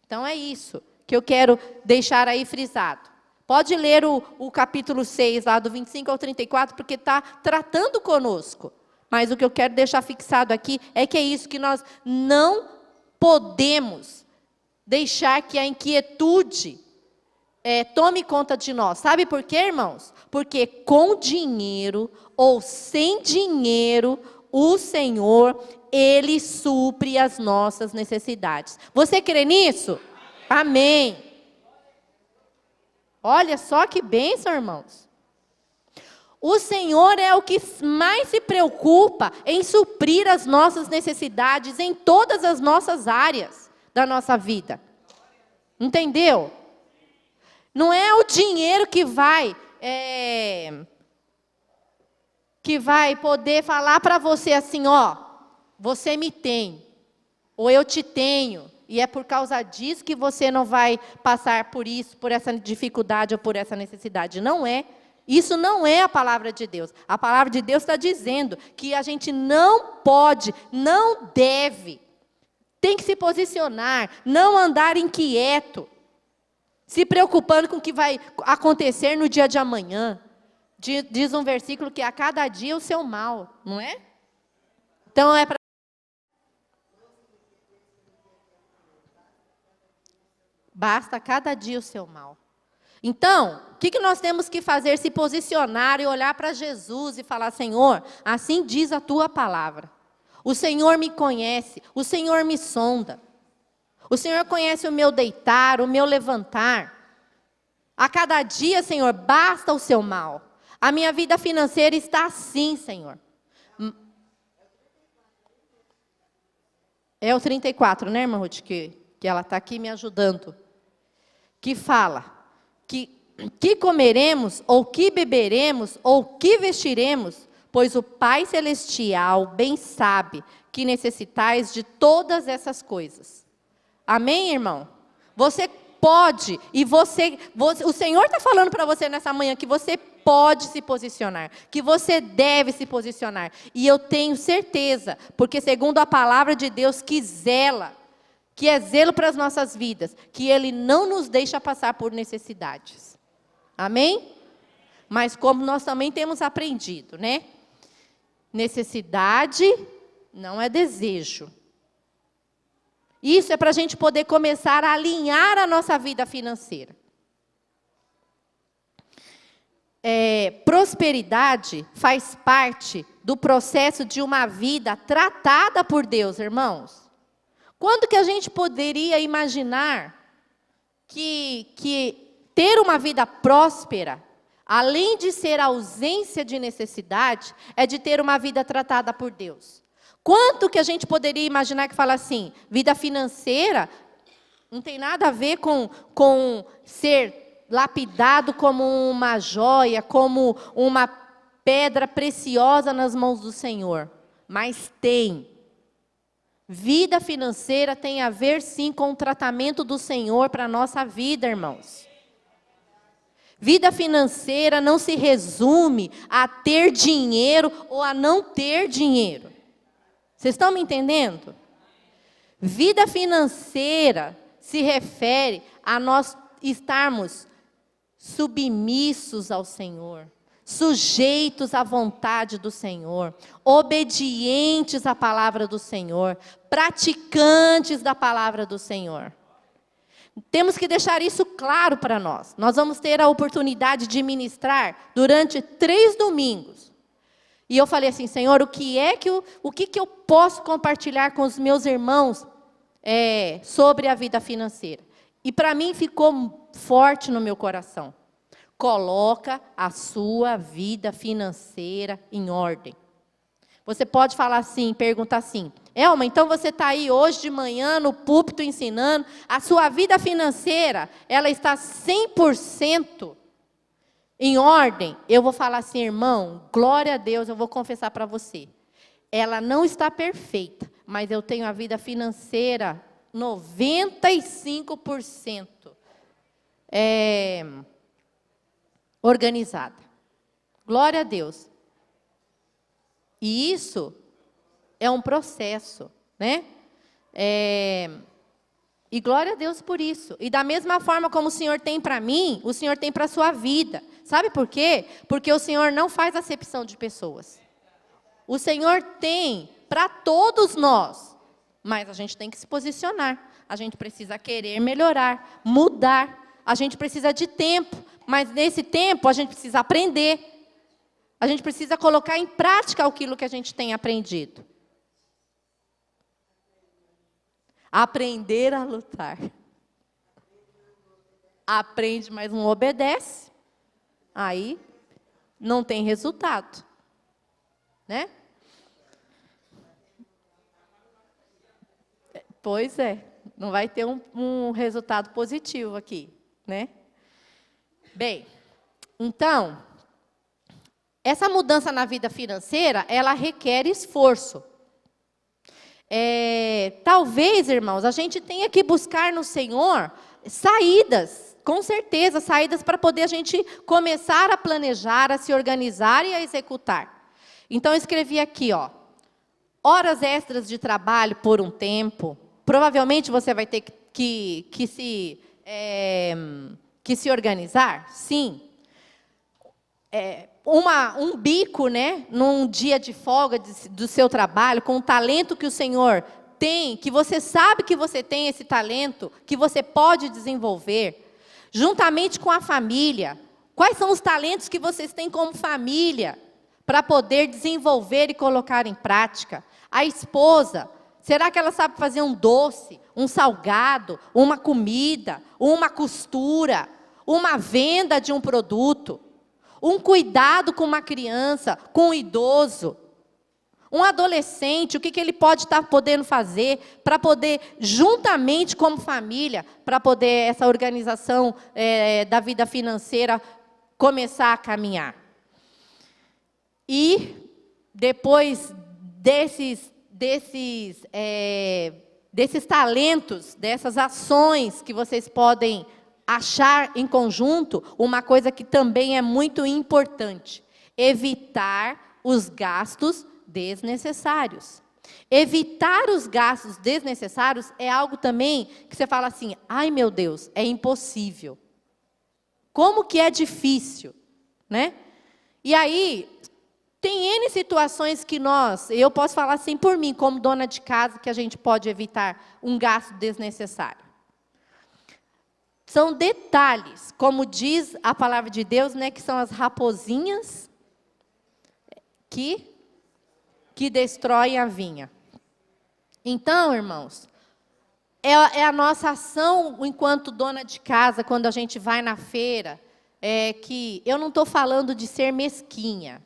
Então é isso que eu quero deixar aí frisado. Pode ler o capítulo 6, lá do 25 ao 34, porque está tratando conosco. Mas o que eu quero deixar fixado aqui é que é isso, que nós não podemos deixar que a inquietude tome conta de nós. Sabe por quê, irmãos? Porque com dinheiro ou sem dinheiro, o Senhor, Ele supre as nossas necessidades. Você crê nisso? Amém. Olha só que bênção, irmãos. O Senhor é o que mais se preocupa em suprir as nossas necessidades em todas as nossas áreas da nossa vida. Entendeu? Não é o dinheiro que vai poder falar para você assim, ó, você me tem, ou eu te tenho, e é por causa disso que você não vai passar por isso, por essa dificuldade ou por essa necessidade. Não é. Isso não é a palavra de Deus. A palavra de Deus está dizendo que a gente não pode, não deve, tem que se posicionar, não andar inquieto, se preocupando com o que vai acontecer no dia de amanhã. Diz um versículo que a cada dia o seu mal, não é? Então é para... Basta cada dia o seu mal. Então, o que nós temos que fazer? Se posicionar e olhar para Jesus e falar, Senhor, assim diz a tua palavra. O Senhor me conhece, o Senhor me sonda. O Senhor conhece o meu deitar, o meu levantar. A cada dia, Senhor, basta o seu mal. A minha vida financeira está assim, Senhor. É o 34, né, irmã Ruth, que ela está aqui me ajudando. Que fala que comeremos, ou que beberemos, ou que vestiremos, pois o Pai Celestial bem sabe que necessitais de todas essas coisas. Amém, irmão? Você pode, e o Senhor está falando para você nessa manhã que você pode se posicionar, que você deve se posicionar. E eu tenho certeza, porque segundo a palavra de Deus que é zelo para as nossas vidas, que Ele não nos deixa passar por necessidades. Amém? Mas como nós também temos aprendido, né? Necessidade não é desejo. Isso é para a gente poder começar a alinhar a nossa vida financeira. Prosperidade faz parte do processo de uma vida tratada por Deus, irmãos. Quando que a gente poderia imaginar que ter uma vida próspera, além de ser ausência de necessidade, é de ter uma vida tratada por Deus? Quanto que a gente poderia imaginar que fala assim, vida financeira não tem nada a ver com ser lapidado como uma joia, como uma pedra preciosa nas mãos do Senhor. Mas tem. Vida financeira tem a ver, sim, com o tratamento do Senhor para a nossa vida, irmãos. Vida financeira não se resume a ter dinheiro ou a não ter dinheiro. Vocês estão me entendendo? Vida financeira se refere a nós estarmos submissos ao Senhor, sujeitos à vontade do Senhor, obedientes à palavra do Senhor, praticantes da palavra do Senhor. Temos que deixar isso claro para nós. Nós vamos ter a oportunidade de ministrar durante 3 domingos. E eu falei assim, Senhor, o que eu posso compartilhar com os meus irmãos sobre a vida financeira? E para mim ficou forte no meu coração. Coloca a sua vida financeira em ordem. Você pode falar assim, perguntar assim, Elma, então você está aí hoje de manhã no púlpito ensinando, a sua vida financeira, ela está 100% em ordem? Eu vou falar assim, irmão, glória a Deus, eu vou confessar para você. Ela não está perfeita, mas eu tenho a vida financeira 95%. organizada. Glória a Deus. E isso é um processo, né? E glória a Deus por isso. E da mesma forma como o Senhor tem para mim, o Senhor tem para a sua vida. Sabe por quê? Porque o Senhor não faz acepção de pessoas. O Senhor tem para todos nós, mas a gente tem que se posicionar. A gente precisa querer melhorar, mudar. A gente precisa de tempo, mas nesse tempo a gente precisa aprender. A gente precisa colocar em prática aquilo que a gente tem aprendido. Aprender a lutar. Aprende, mas não obedece. Aí não tem resultado. Né? Pois é, não vai ter um resultado positivo aqui, né? Bem, então, essa mudança na vida financeira, ela requer esforço. Talvez, irmãos, a gente tenha que buscar no Senhor saídas, com certeza, saídas para poder a gente começar a planejar, a se organizar e a executar. Então, eu escrevi aqui, ó, horas extras de trabalho por um tempo. Provavelmente você vai ter que se organizar, sim. Um bico, né, num dia de folga do seu trabalho, com o talento que o Senhor tem, que você sabe que você tem esse talento, que você pode desenvolver, juntamente com a família. Quais são os talentos que vocês têm como família, para poder desenvolver e colocar em prática? A esposa, será que ela sabe fazer um doce, um salgado, uma comida, uma costura, uma venda de um produto? Um cuidado com uma criança, com um idoso, um adolescente, o que ele pode estar podendo fazer para poder, juntamente como família, para poder essa organização da vida financeira começar a caminhar. E depois desses talentos, dessas ações que vocês podem achar em conjunto, uma coisa que também é muito importante: evitar os gastos desnecessários. Evitar os gastos desnecessários é algo também que você fala assim: ai meu Deus, é impossível. Como que é difícil, né? E aí, tem N situações que eu posso falar assim por mim, como dona de casa, que a gente pode evitar um gasto desnecessário. São detalhes, como diz a palavra de Deus, né, que são as raposinhas que destroem a vinha. Então, irmãos, é a nossa ação enquanto dona de casa, quando a gente vai na feira, que eu não estou falando de ser mesquinha.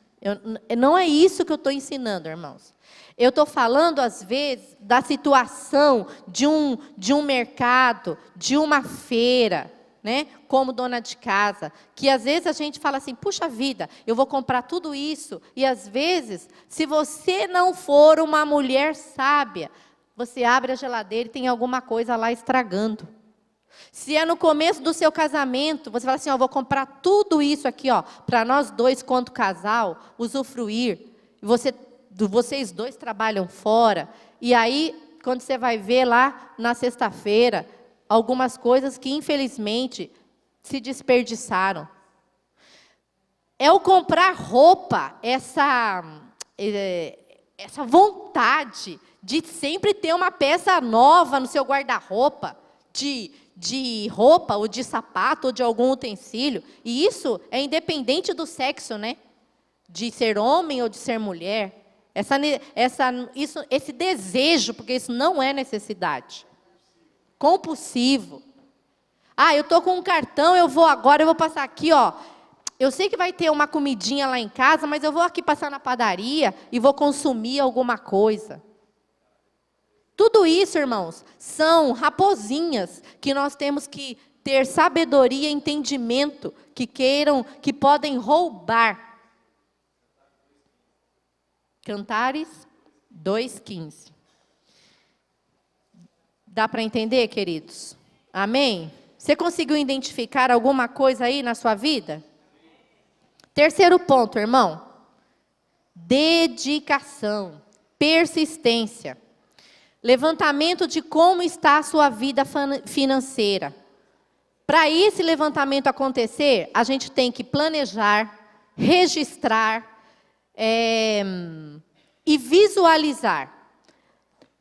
Não é isso que eu estou ensinando, irmãos. Eu estou falando, às vezes, da situação de um mercado, de uma feira, né, como dona de casa, que às vezes a gente fala assim: puxa vida, eu vou comprar tudo isso, e às vezes, se você não for uma mulher sábia, você abre a geladeira e tem alguma coisa lá estragando. Se é no começo do seu casamento, você fala assim: ó, vou comprar tudo isso aqui, ó, para nós dois, quanto casal, usufruir. Vocês dois trabalham fora. E aí, quando você vai ver lá na sexta-feira, algumas coisas que, infelizmente, se desperdiçaram. É o comprar roupa, essa vontade de sempre ter uma peça nova no seu guarda-roupa, de roupa, ou de sapato, ou de algum utensílio. E isso é independente do sexo, né? De ser homem ou de ser mulher. Esse desejo, porque isso não é necessidade. Compulsivo. Ah, eu estou com um cartão, eu vou passar aqui, ó. Eu sei que vai ter uma comidinha lá em casa, mas eu vou aqui passar na padaria e vou consumir alguma coisa. Tudo isso, irmãos, são raposinhas que nós temos que ter sabedoria e entendimento, que podem roubar. Cantares 2:15. Dá para entender, queridos? Amém? Você conseguiu identificar alguma coisa aí na sua vida? Terceiro ponto, irmão. Dedicação, persistência. Levantamento de como está a sua vida financeira. Para esse levantamento acontecer, a gente tem que planejar, registrar e visualizar.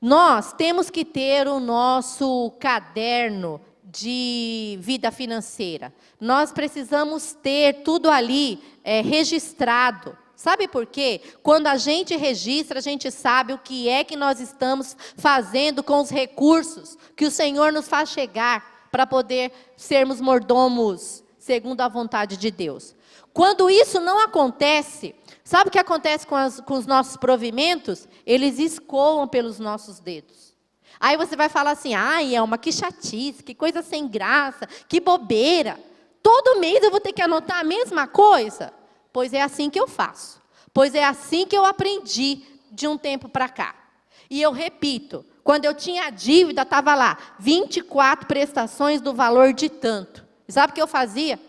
Nós temos que ter o nosso caderno de vida financeira. Nós precisamos ter tudo ali registrado. Sabe por quê? Quando a gente registra, a gente sabe o que é que nós estamos fazendo com os recursos que o Senhor nos faz chegar para poder sermos mordomos segundo a vontade de Deus. Quando isso não acontece, sabe o que acontece com os nossos provimentos? Eles escoam pelos nossos dedos. Aí você vai falar assim, ai, Elma, que chatice, que coisa sem graça, que bobeira. Todo mês eu vou ter que anotar a mesma coisa? Pois é assim que eu faço. Pois é assim que eu aprendi de um tempo para cá. E eu repito, quando eu tinha dívida, estava lá, 24 prestações do valor de tanto. E sabe o que eu fazia?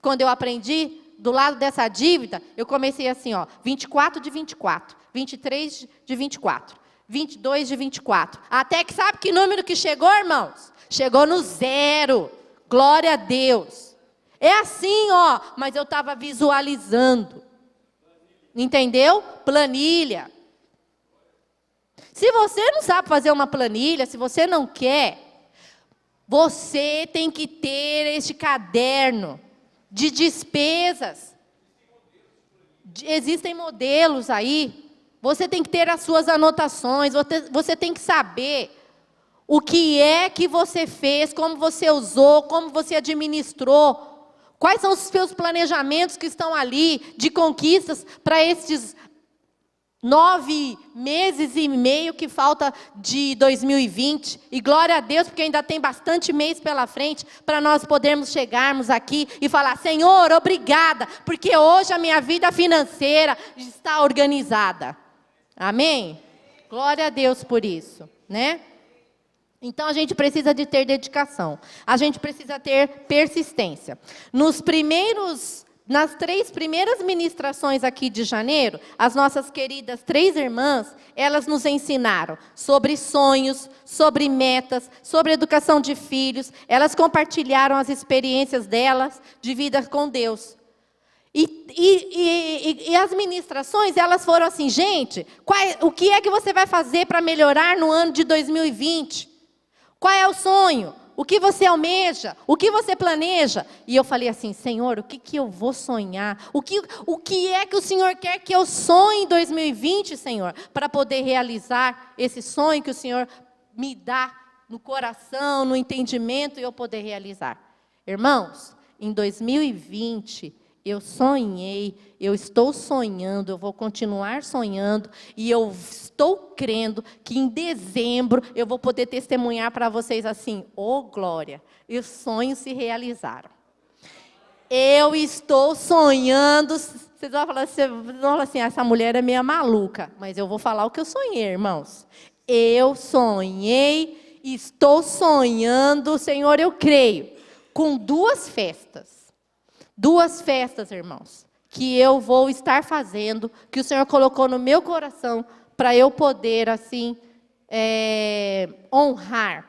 Quando eu aprendi, do lado dessa dívida, eu comecei assim, 24 de 24, 23 de 24, 22 de 24. Até que sabe que número que chegou, irmãos? Chegou no 0. Glória a Deus. É assim, mas eu estava visualizando. Entendeu? Planilha. Se você não sabe fazer uma planilha, se você não quer, você tem que ter este caderno de despesas. Existem modelos aí. Você tem que ter as suas anotações, você tem que saber o que é que você fez, como você usou, como você administrou. Quais são os seus planejamentos que estão ali de conquistas para estes 9 meses e meio que falta de 2020. E glória a Deus, porque ainda tem bastante mês pela frente para nós podermos chegarmos aqui e falar, Senhor, obrigada, porque hoje a minha vida financeira está organizada. Amém? Glória a Deus por isso, né? Então, a gente precisa de ter dedicação. A gente precisa ter persistência. Nas 3 primeiras ministrações aqui de janeiro, as nossas queridas 3 irmãs, elas nos ensinaram sobre sonhos, sobre metas, sobre educação de filhos. Elas compartilharam as experiências delas de vida com Deus. E as ministrações, elas foram assim, gente, o que é que você vai fazer para melhorar no ano de 2020? Qual é o sonho? O que você almeja? O que você planeja? E eu falei assim, Senhor, o que eu vou sonhar? O que é que o Senhor quer que eu sonhe em 2020, Senhor? Para poder realizar esse sonho que o Senhor me dá no coração, no entendimento, e eu poder realizar. Irmãos, em 2020... eu sonhei, eu estou sonhando, eu vou continuar sonhando, e eu estou crendo que em dezembro eu vou poder testemunhar para vocês assim, glória, e os sonhos se realizaram. Eu estou sonhando, vocês vão falar assim, essa mulher é meio maluca, mas eu vou falar o que eu sonhei, irmãos. Eu sonhei, estou sonhando, Senhor, eu creio, com 2 festas. 2 festas, irmãos, que eu vou estar fazendo, que o Senhor colocou no meu coração, para eu poder, assim, honrar,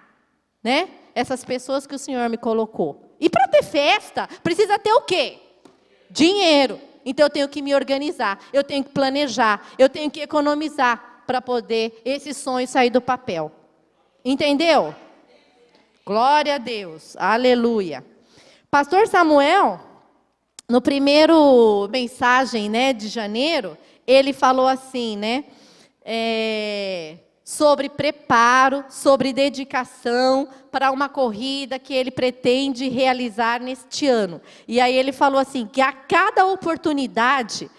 né? Essas pessoas que o Senhor me colocou. E para ter festa, precisa ter o quê? Dinheiro. Então, eu tenho que me organizar, eu tenho que planejar, eu tenho que economizar, para poder esse sonho sair do papel. Entendeu? Glória a Deus. Aleluia. Pastor Samuel... no primeiro mensagem, né, de janeiro, ele falou assim, né, sobre preparo, sobre dedicação para uma corrida que ele pretende realizar neste ano. E aí ele falou assim, que a cada oportunidade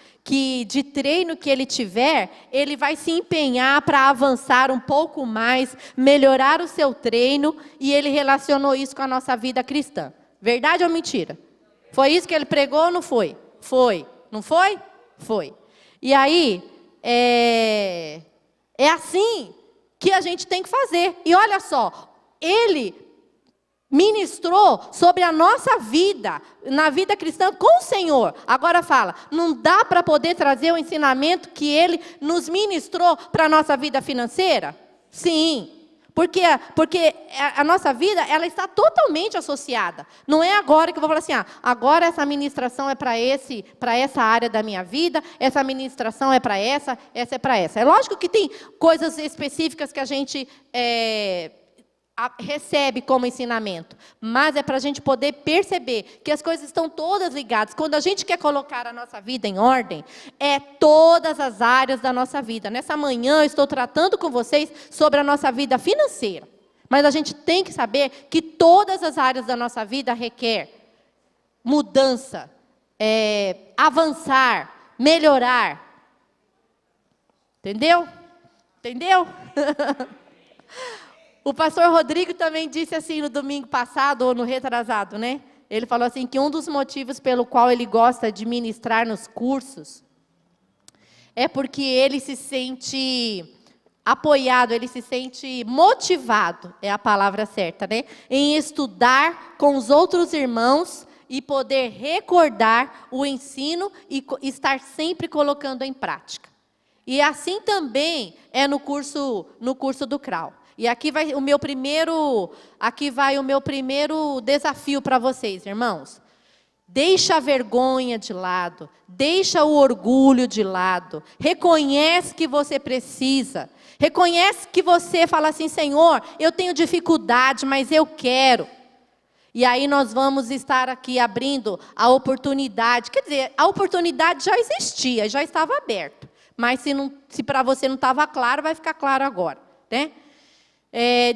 de treino que ele tiver, ele vai se empenhar para avançar um pouco mais, melhorar o seu treino, e ele relacionou isso com a nossa vida cristã. Verdade ou mentira? Foi isso que ele pregou ou não foi? Foi. Não foi? Foi. E aí, é assim que a gente tem que fazer. E olha só, ele ministrou sobre a nossa vida, na vida cristã com o Senhor. Agora fala, não dá para poder trazer o ensinamento que Ele nos ministrou para a nossa vida financeira? Sim. Porque a nossa vida, ela está totalmente associada. Não é agora que eu vou falar assim, agora essa ministração é para essa área da minha vida, essa ministração é para essa é para essa. É lógico que tem coisas específicas que a gente recebe como ensinamento, mas é para a gente poder perceber que as coisas estão todas ligadas. Quando a gente quer colocar a nossa vida em ordem, é todas as áreas da nossa vida. Nessa manhã eu estou tratando com vocês sobre a nossa vida financeira, mas a gente tem que saber que todas as áreas da nossa vida requer mudança, avançar, melhorar. Entendeu? Entendeu? O pastor Rodrigo também disse assim no domingo passado, ou no retrasado, né? Ele falou assim que um dos motivos pelo qual ele gosta de ministrar nos cursos é porque ele se sente apoiado, ele se sente motivado, é a palavra certa, né? Em estudar com os outros irmãos e poder recordar o ensino e estar sempre colocando em prática. E assim também é no curso do CRAU. E aqui vai o meu primeiro desafio para vocês, irmãos. Deixa a vergonha de lado, deixa o orgulho de lado, reconhece que você precisa, reconhece que você fala assim, Senhor, eu tenho dificuldade, mas eu quero. E aí nós vamos estar aqui abrindo a oportunidade, quer dizer, a oportunidade já existia, já estava aberta, mas se para você não estava claro, vai ficar claro agora, né?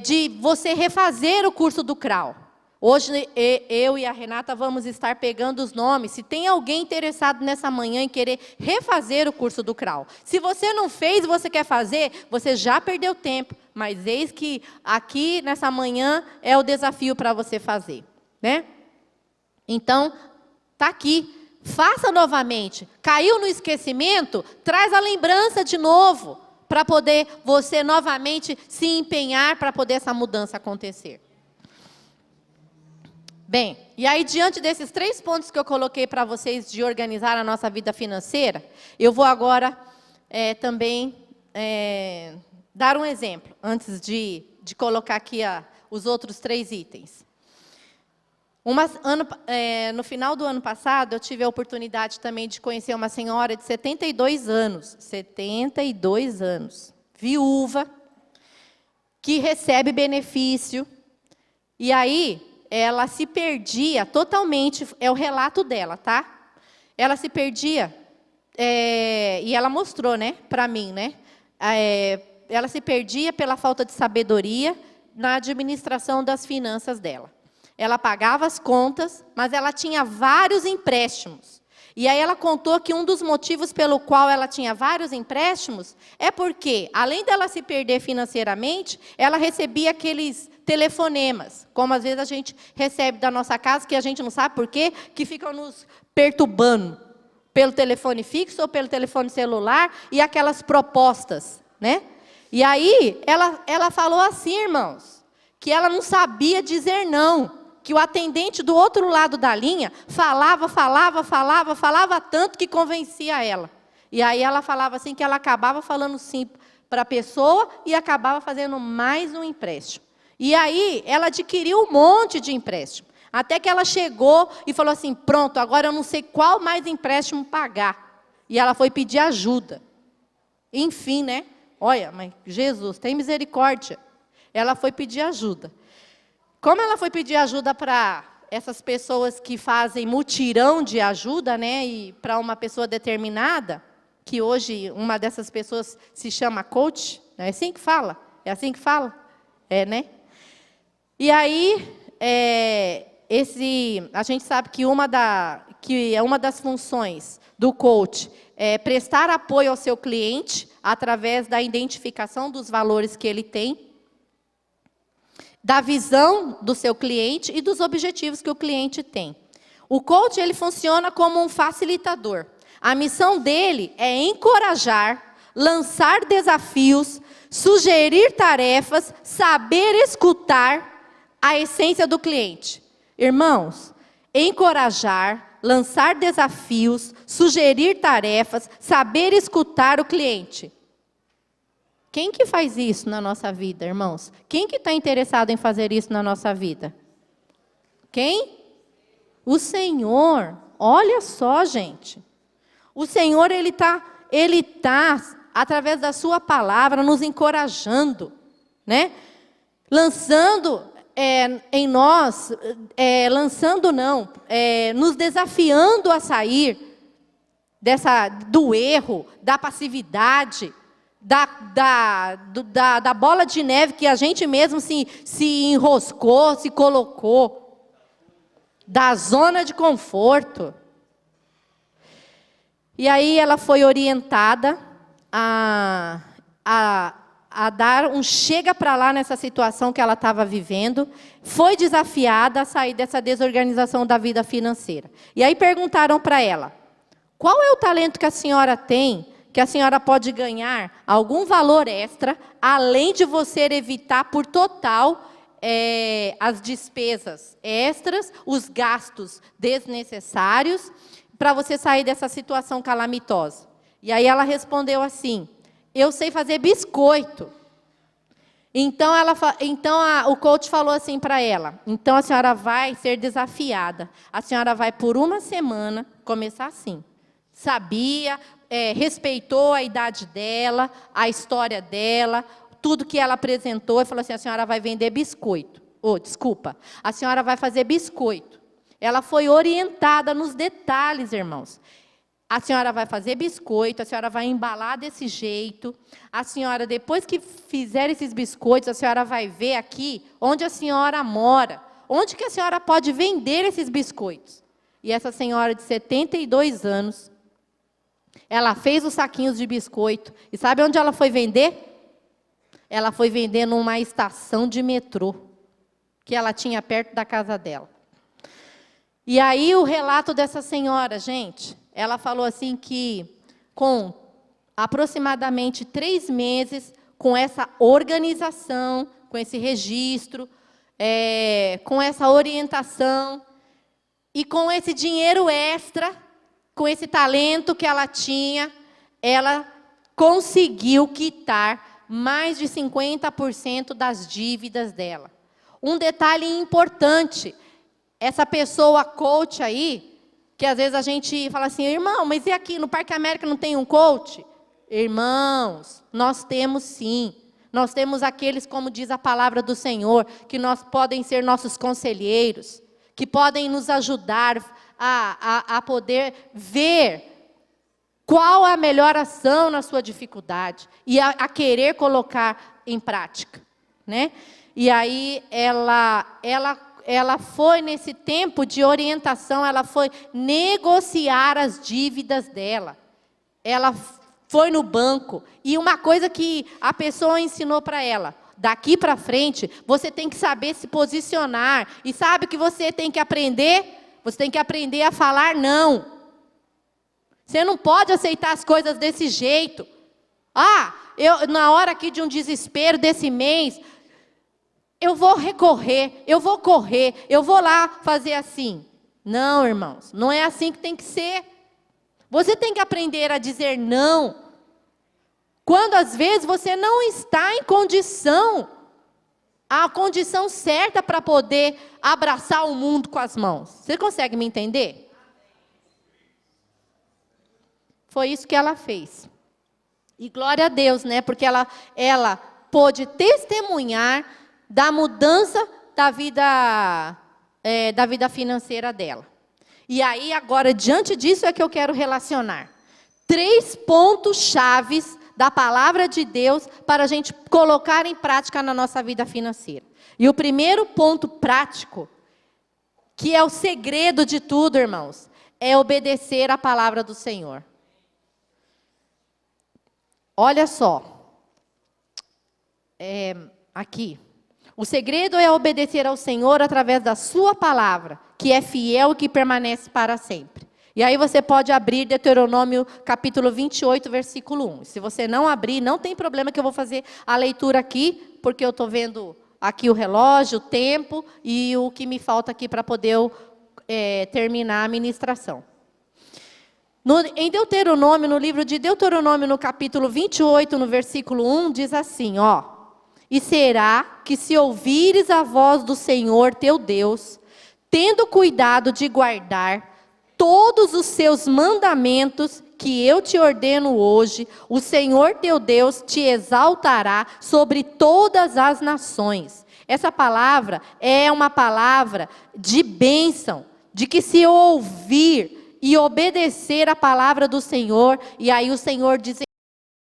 De você refazer o curso do CRAU. Hoje, eu e a Renata vamos estar pegando os nomes. Se tem alguém interessado nessa manhã em querer refazer o curso do CRAU. Se você não fez e você quer fazer, você já perdeu tempo. Mas eis que aqui, nessa manhã, é o desafio para você fazer, né? Então, está aqui. Faça novamente. Caiu no esquecimento? Traz a lembrança de novo. Para poder você novamente se empenhar para poder essa mudança acontecer. Bem, e aí diante desses 3 pontos que eu coloquei para vocês de organizar a nossa vida financeira, eu vou agora também dar um exemplo, antes de colocar aqui os outros 3 itens. No final do ano passado, eu tive a oportunidade também de conhecer uma senhora de 72 anos, viúva, que recebe benefício, e aí ela se perdia totalmente, é o relato dela, tá? Ela se perdia, e ela mostrou, né, para mim, né? Ela se perdia pela falta de sabedoria na administração das finanças dela. Ela pagava as contas, mas ela tinha vários empréstimos. E aí ela contou que um dos motivos pelo qual ela tinha vários empréstimos é porque, além dela se perder financeiramente, ela recebia aqueles telefonemas, como às vezes a gente recebe da nossa casa, que a gente não sabe por quê, que ficam nos perturbando pelo telefone fixo ou pelo telefone celular, e aquelas propostas, né? E aí ela falou assim, irmãos, que ela não sabia dizer não. Que o atendente do outro lado da linha falava tanto que convencia ela. E aí ela falava assim que ela acabava falando sim para a pessoa e acabava fazendo mais um empréstimo. E aí ela adquiriu um monte de empréstimo. Até que ela chegou e falou assim, pronto, agora eu não sei qual mais empréstimo pagar. E ela foi pedir ajuda. Enfim, né? Olha, mas Jesus, tem misericórdia. Ela foi pedir ajuda. Como ela foi pedir ajuda para essas pessoas que fazem mutirão de ajuda, né, e para uma pessoa determinada, que hoje uma dessas pessoas se chama coach, não é assim que fala? É assim que fala? É, né? E aí, a gente sabe que é uma das funções do coach é prestar apoio ao seu cliente através da identificação dos valores que ele tem, da visão do seu cliente e dos objetivos que o cliente tem. O coach, ele funciona como um facilitador. A missão dele é encorajar, lançar desafios, sugerir tarefas, saber escutar, a essência do cliente? Irmãos, encorajar, lançar desafios, sugerir tarefas, saber escutar o cliente. Quem que faz isso na nossa vida, irmãos? Quem que está interessado em fazer isso na nossa vida? Quem? O Senhor. Olha só, gente. O Senhor, Ele tá, através da sua palavra, nos encorajando, né? Lançando em nós, nos desafiando a sair do erro, da passividade, da bola de neve que a gente mesmo se enroscou, se colocou, da zona de conforto. E aí ela foi orientada a dar um chega para lá nessa situação que ela estava vivendo, foi desafiada a sair dessa desorganização da vida financeira. E aí perguntaram para ela, qual é o talento que a senhora tem, que a senhora pode ganhar algum valor extra, além de você evitar por total as despesas extras, os gastos desnecessários, para você sair dessa situação calamitosa. E aí ela respondeu assim, eu sei fazer biscoito. Então, o coach falou assim para ela, então a senhora vai ser desafiada, a senhora vai por uma semana começar assim. Sabia, respeitou a idade dela, a história dela, tudo que ela apresentou, e falou assim, a senhora vai vender biscoito. A senhora vai fazer biscoito. Ela foi orientada nos detalhes, irmãos. A senhora vai fazer biscoito, a senhora vai embalar desse jeito. A senhora, depois que fizer esses biscoitos, a senhora vai ver aqui onde a senhora mora. Onde que a senhora pode vender esses biscoitos? E essa senhora de 72 anos, ela fez os saquinhos de biscoito. E sabe onde ela foi vender? Ela foi vender numa estação de metrô, que ela tinha perto da casa dela. E aí o relato dessa senhora, gente, ela falou assim que com aproximadamente 3 meses, com essa organização, com esse registro, com essa orientação, e com esse dinheiro extra, com esse talento que ela tinha, ela conseguiu quitar mais de 50% das dívidas dela. Um detalhe importante, essa pessoa coach aí, que às vezes a gente fala assim, irmão, mas e aqui no Parque América não tem um coach? Irmãos, nós temos sim. Nós temos aqueles, como diz a palavra do Senhor, que podem ser nossos conselheiros, que podem nos ajudar a poder ver qual a melhor ação na sua dificuldade e a querer colocar em prática, né? E aí ela foi, nesse tempo de orientação, ela foi negociar as dívidas dela. Ela foi no banco. E uma coisa que a pessoa ensinou para ela, daqui para frente, você tem que saber se posicionar. E sabe o que você tem que aprender? Você tem que aprender a falar não. Você não pode aceitar as coisas desse jeito. Na hora aqui de um desespero desse mês, eu vou recorrer, eu vou correr, eu vou lá fazer assim. Não, irmãos, não é assim que tem que ser. Você tem que aprender a dizer não. Quando às vezes você não está em condição, a condição certa para poder abraçar o mundo com as mãos. Você consegue me entender? Foi isso que ela fez. E glória a Deus, né? Porque ela pôde testemunhar da mudança da vida financeira dela. E aí, agora, diante disso é que eu quero relacionar 3 pontos chaves da palavra de Deus para a gente colocar em prática na nossa vida financeira. E o primeiro ponto prático, que é o segredo de tudo, irmãos, é obedecer a palavra do Senhor. Olha só, aqui. O segredo é obedecer ao Senhor através da sua palavra, que é fiel e que permanece para sempre. E aí você pode abrir Deuteronômio capítulo 28, versículo 1. Se você não abrir, não tem problema que eu vou fazer a leitura aqui, porque eu estou vendo aqui o relógio, o tempo e o que me falta aqui para poder eu, terminar a ministração. Em Deuteronômio, no livro de Deuteronômio, no capítulo 28, no versículo 1, diz assim, ó. E será que se ouvires a voz do Senhor teu Deus, tendo cuidado de guardar todos os seus mandamentos que eu te ordeno hoje, o Senhor teu Deus te exaltará sobre todas as nações. Essa palavra é uma palavra de bênção, de que se eu ouvir e obedecer a palavra do Senhor, e aí o Senhor diz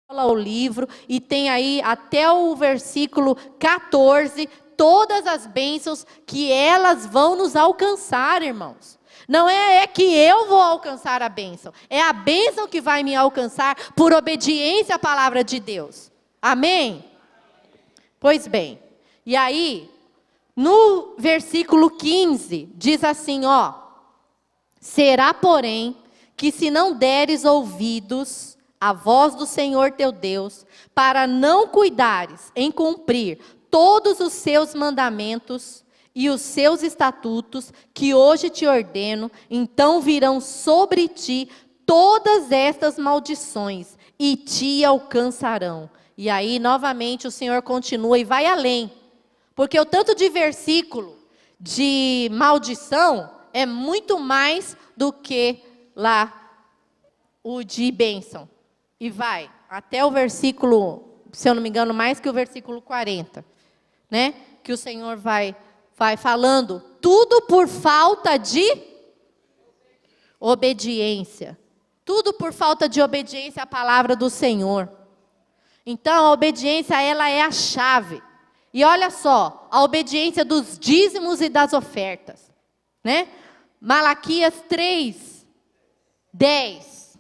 o livro, e tem aí até o versículo 14, todas as bênçãos que elas vão nos alcançar, irmãos. Não é que eu vou alcançar a bênção, é a bênção que vai me alcançar por obediência à palavra de Deus. Amém? Pois bem, e aí, no versículo 15, diz assim, ó. Será, porém, que se não deres ouvidos à voz do Senhor teu Deus, para não cuidares em cumprir todos os seus mandamentos e os seus estatutos, que hoje te ordeno, então virão sobre ti todas estas maldições, e te alcançarão. E aí, novamente, o Senhor continua e vai além. Porque o tanto de versículo de maldição é muito mais do que lá o de bênção. E vai até o versículo, se eu não me engano, mais que o versículo 40, né? Que o Senhor vai falando, tudo por falta de obediência. Tudo por falta de obediência à palavra do Senhor. Então, a obediência, ela é a chave. E olha só, a obediência dos dízimos e das ofertas, né? Malaquias 3, 10.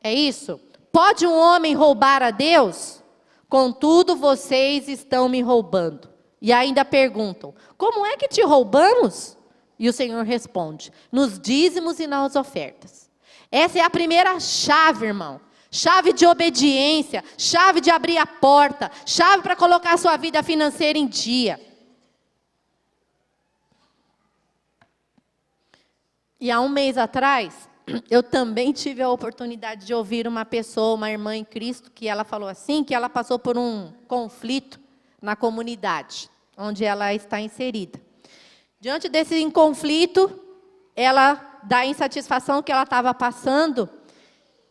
É isso? Pode um homem roubar a Deus? Contudo, vocês estão me roubando. E ainda perguntam, como é que te roubamos? E o Senhor responde, nos dízimos e nas ofertas. Essa é a primeira chave, irmão. Chave de obediência, chave de abrir a porta, chave para colocar a sua vida financeira em dia. E há um mês atrás, eu também tive a oportunidade de ouvir uma pessoa, uma irmã em Cristo, que ela falou assim, que ela passou por um conflito na comunidade, onde ela está inserida. Diante desse conflito, ela, da insatisfação que ela estava passando,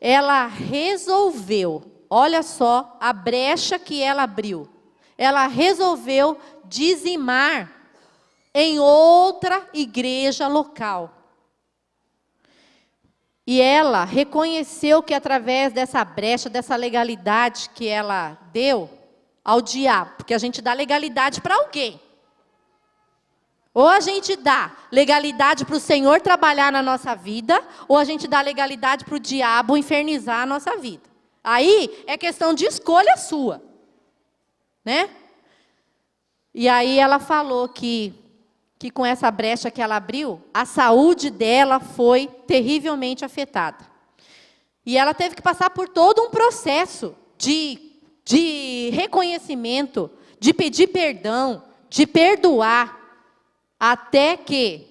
ela resolveu, olha só a brecha que ela abriu, ela resolveu dizimar em outra igreja local. E ela reconheceu que através dessa brecha, dessa legalidade que ela deu ao diabo, porque a gente dá legalidade para alguém. Ou a gente dá legalidade para o Senhor trabalhar na nossa vida, ou a gente dá legalidade para o diabo infernizar a nossa vida. Aí é questão de escolha sua, né? E aí ela falou que com essa brecha que ela abriu, a saúde dela foi terrivelmente afetada. E ela teve que passar por todo um processo de reconhecimento, de pedir perdão, de perdoar, até que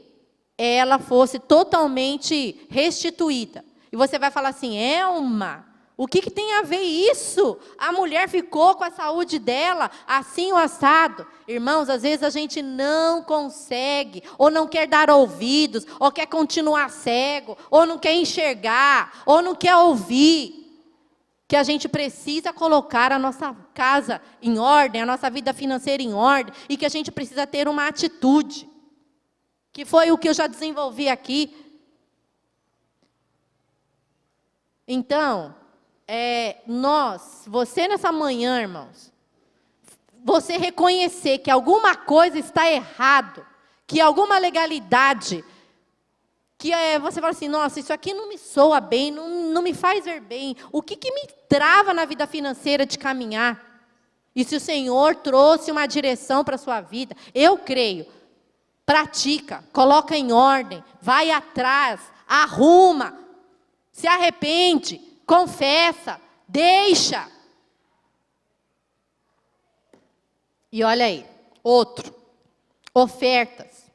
ela fosse totalmente restituída. E você vai falar assim, Elma, o que tem a ver isso? A mulher ficou com a saúde dela, assim o assado. Irmãos, às vezes a gente não consegue, ou não quer dar ouvidos, ou quer continuar cego, ou não quer enxergar, ou não quer ouvir. Que a gente precisa colocar a nossa casa em ordem, a nossa vida financeira em ordem, e que a gente precisa ter uma atitude. Que foi o que eu já desenvolvi aqui. Então, você nessa manhã, irmãos, você reconhecer que alguma coisa está errado, que alguma legalidade, que você fala assim, nossa, isso aqui não me soa bem, não me faz ver bem, o que me trava na vida financeira de caminhar? E se o Senhor trouxe uma direção para a sua vida, eu creio, pratica, coloca em ordem, vai atrás, arruma, se arrepende, confessa, deixa. E olha aí, Outro, ofertas.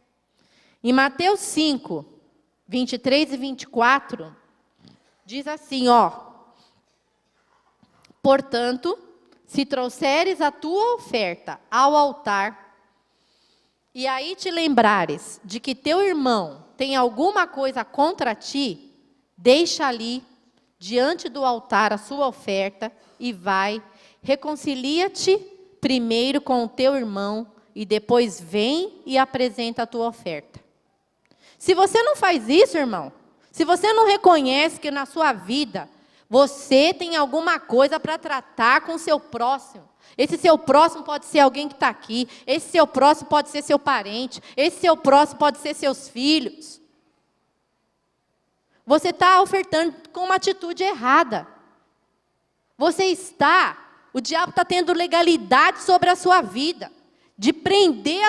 Em Mateus 5, 23 e 24, diz assim, portanto, se trouxeres a tua oferta ao altar, e aí te lembrares de que teu irmão tem alguma coisa contra ti, deixa ali, diante do altar, a sua oferta, e vai, reconcilia-te primeiro com o teu irmão, e depois vem e apresenta a tua oferta. Se você não faz isso, irmão, se você não reconhece que na sua vida, você tem alguma coisa para tratar com o seu próximo. Esse seu próximo pode ser alguém que está aqui. Esse seu próximo pode ser seu parente. Esse seu próximo pode ser seus filhos. Você está ofertando com uma atitude errada. O diabo está tendo legalidade sobre a sua vida. De prender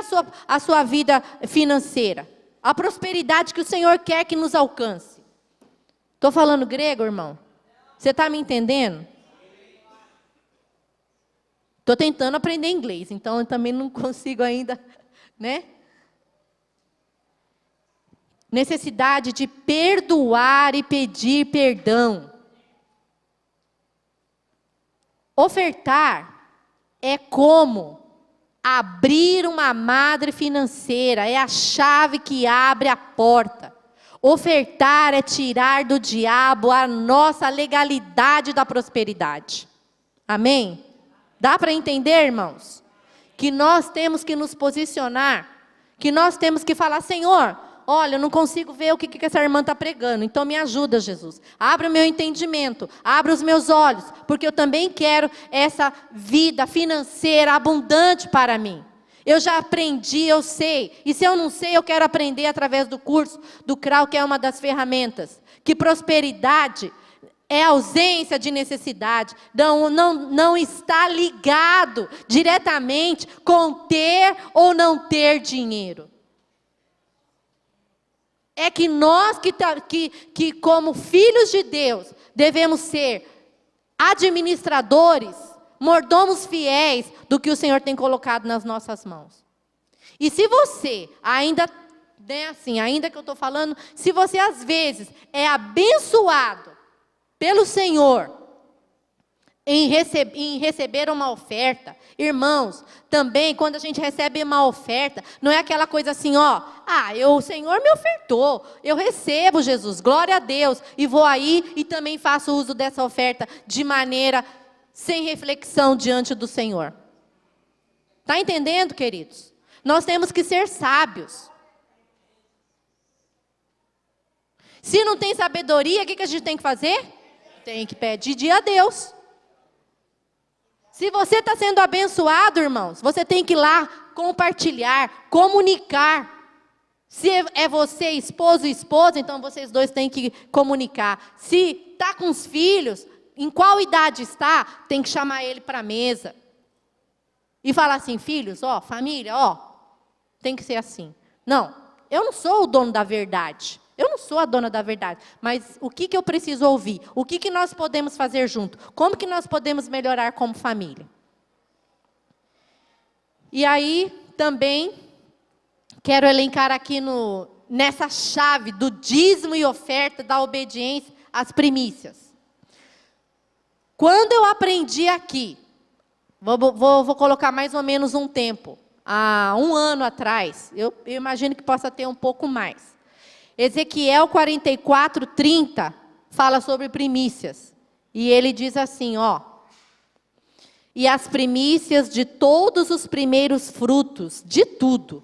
a sua vida financeira. A prosperidade que o Senhor quer que nos alcance. Estou falando grego, irmão? Você está me entendendo? Estou tentando aprender inglês, então eu também não consigo ainda, né? Necessidade de perdoar e pedir perdão. Ofertar é como abrir uma madre financeira, é a chave que abre a porta. Ofertar é tirar do diabo a nossa legalidade da prosperidade. Amém? Dá para entender, irmãos? Que nós temos que nos posicionar, que nós temos que falar, Senhor, olha, eu não consigo ver o que essa irmã está pregando, então me ajuda, Jesus. Abra o meu entendimento, abra os meus olhos, porque eu também quero essa vida financeira abundante para mim. Eu já aprendi, eu sei. E se eu não sei, eu quero aprender através do curso do CRAU, que é uma das ferramentas. Que prosperidade é ausência de necessidade. Não está ligado diretamente com ter ou não ter dinheiro. É que nós, que como filhos de Deus, devemos ser administradores, mordomos fiéis do que o Senhor tem colocado nas nossas mãos. E se você ainda, ainda que eu estou falando, se você às vezes é abençoado pelo Senhor em receber uma oferta, irmãos, também quando a gente recebe uma oferta, não é aquela coisa assim, o Senhor me ofertou, eu recebo, Jesus, glória a Deus, e vou aí e também faço uso dessa oferta de maneira sem reflexão diante do Senhor. Está entendendo, queridos? Nós temos que ser sábios. Se não tem sabedoria, o que a gente tem que fazer? Tem que pedir a Deus. Se você está sendo abençoado, irmãos, você tem que ir lá compartilhar, comunicar. Se é você, esposo e esposa, então vocês dois têm que comunicar. Se está com os filhos, em qual idade está, tem que chamar ele para a mesa. E falar assim, filhos, família, tem que ser assim. Não, eu não sou o dono da verdade. Eu não sou a dona da verdade. Mas o que eu preciso ouvir? O que nós podemos fazer junto? Como que nós podemos melhorar como família? E aí, também, quero elencar aqui nessa chave do dízimo e oferta, da obediência às primícias. Quando eu aprendi aqui, vou colocar mais ou menos um tempo, há 1 ano atrás, eu imagino que possa ter um pouco mais. Ezequiel 44, 30, fala sobre primícias. E ele diz assim, e as primícias de todos os primeiros frutos, de tudo,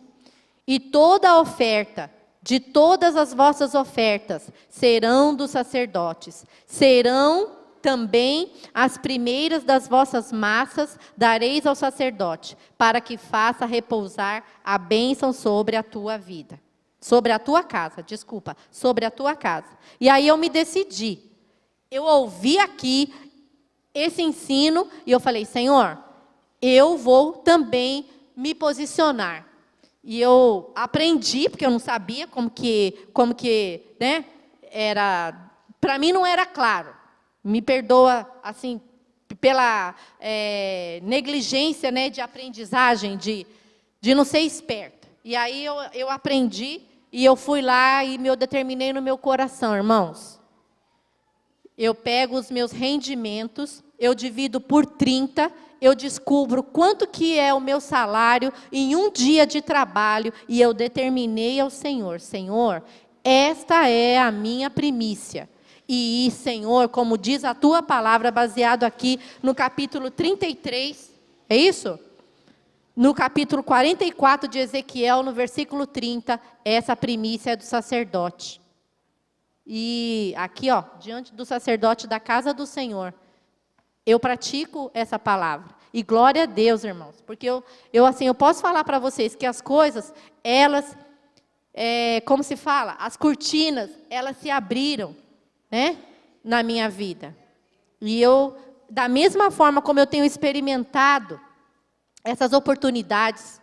e toda a oferta, de todas as vossas ofertas, serão dos sacerdotes, serão também as primeiras das vossas massas dareis ao sacerdote, para que faça repousar a bênção sobre a tua vida. Sobre a tua casa, sobre a tua casa. E aí eu me decidi. Eu ouvi aqui esse ensino e eu falei, Senhor, eu vou também me posicionar. E eu aprendi, porque eu não sabia como que, né, era, para mim não era claro. Me perdoa, assim, pela negligência, né, de aprendizagem, de não ser esperta. E aí eu aprendi, e eu fui lá e eu determinei no meu coração, irmãos. Eu pego os meus rendimentos, eu divido por 30, eu descubro quanto que é o meu salário em um dia de trabalho, e eu determinei ao Senhor, Senhor, esta é a minha primícia. E, Senhor, como diz a tua palavra, baseado aqui no capítulo 33, é isso? No capítulo 44 de Ezequiel, no versículo 30, essa primícia é do sacerdote. E aqui, ó, diante do sacerdote da casa do Senhor, eu pratico essa palavra. E glória a Deus, irmãos, porque eu posso falar para vocês que as coisas, elas, como se fala, as cortinas, elas se abriram, né, na minha vida. E eu, da mesma forma como eu tenho experimentado essas oportunidades,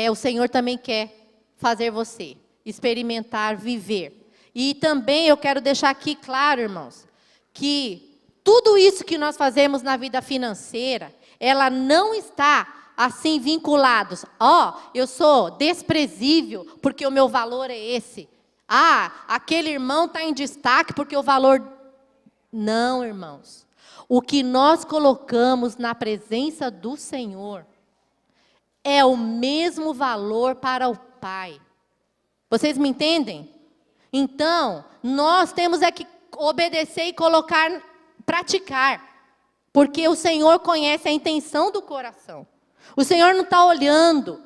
o Senhor também quer fazer você experimentar, viver. E também eu quero deixar aqui claro, irmãos, que tudo isso que nós fazemos na vida financeira, ela não está assim vinculados. Eu sou desprezível porque o meu valor é esse. Aquele irmão está em destaque porque o valor... Não, irmãos. O que nós colocamos na presença do Senhor é o mesmo valor para o Pai. Vocês me entendem? Então, nós temos que obedecer e praticar. Porque o Senhor conhece a intenção do coração. O Senhor não está olhando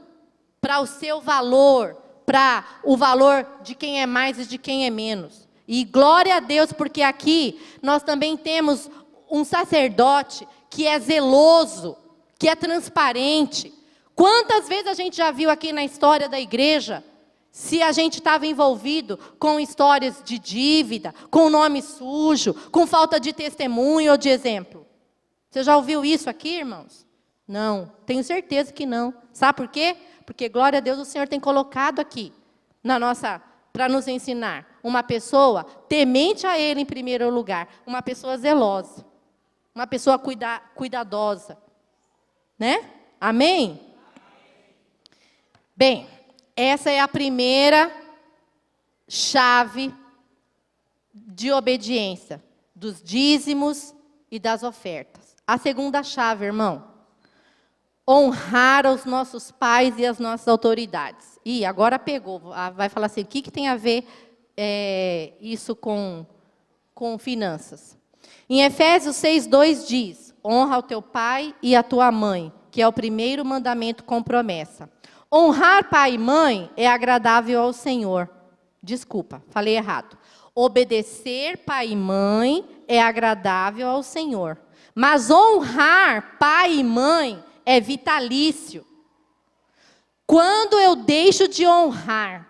para o seu valor, para o valor de quem é mais e de quem é menos. E glória a Deus, porque aqui nós também temos um sacerdote que é zeloso, que é transparente. Quantas vezes a gente já viu aqui na história da igreja, se a gente estava envolvido com histórias de dívida, com nome sujo, com falta de testemunho ou de exemplo? Você já ouviu isso aqui, irmãos? Não, tenho certeza que não. Sabe por quê? Porque, glória a Deus, o Senhor tem colocado aqui, para nos ensinar, uma pessoa temente a Ele em primeiro lugar, uma pessoa zelosa, uma pessoa cuidadosa, né? Amém? Bem, essa é a primeira chave de obediência, dos dízimos e das ofertas. A segunda chave, irmão, honrar os nossos pais e as nossas autoridades. Agora pegou, vai falar assim, o que tem a ver isso com finanças? Em Efésios 6:2 diz, honra o teu pai e a tua mãe, que é o primeiro mandamento com promessa. Honrar pai e mãe é agradável ao Senhor. Desculpa, falei errado. Obedecer pai e mãe é agradável ao Senhor. Mas honrar pai e mãe é vitalício. Quando eu deixo de honrar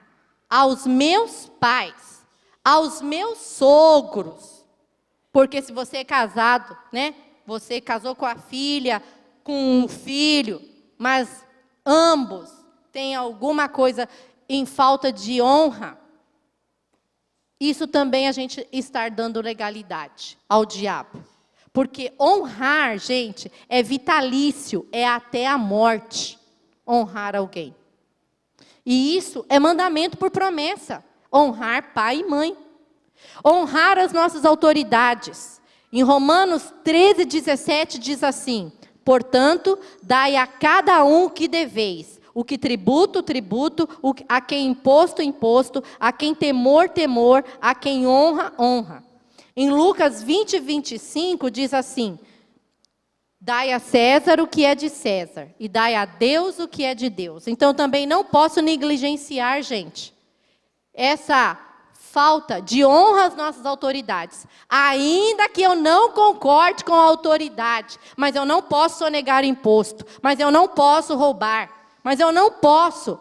aos meus pais, aos meus sogros, porque se você é casado, né? Você casou com a filha, com um filho, mas ambos têm alguma coisa em falta de honra, isso também a gente está dando legalidade ao diabo. Porque honrar, gente, é vitalício, é até a morte, honrar alguém. E isso é mandamento por promessa, honrar pai e mãe. Honrar as nossas autoridades. Em Romanos 13:17 diz assim, portanto, dai a cada um o que deveis, o que tributo, tributo, a quem imposto, imposto, a quem temor, temor, a quem honra, honra. Em Lucas 20:25 diz assim, dai a César o que é de César, e dai a Deus o que é de Deus. Então também não posso negligenciar, gente, essa falta de honra às nossas autoridades. Ainda que eu não concorde com a autoridade, mas eu não posso sonegar imposto, mas eu não posso roubar, mas eu não posso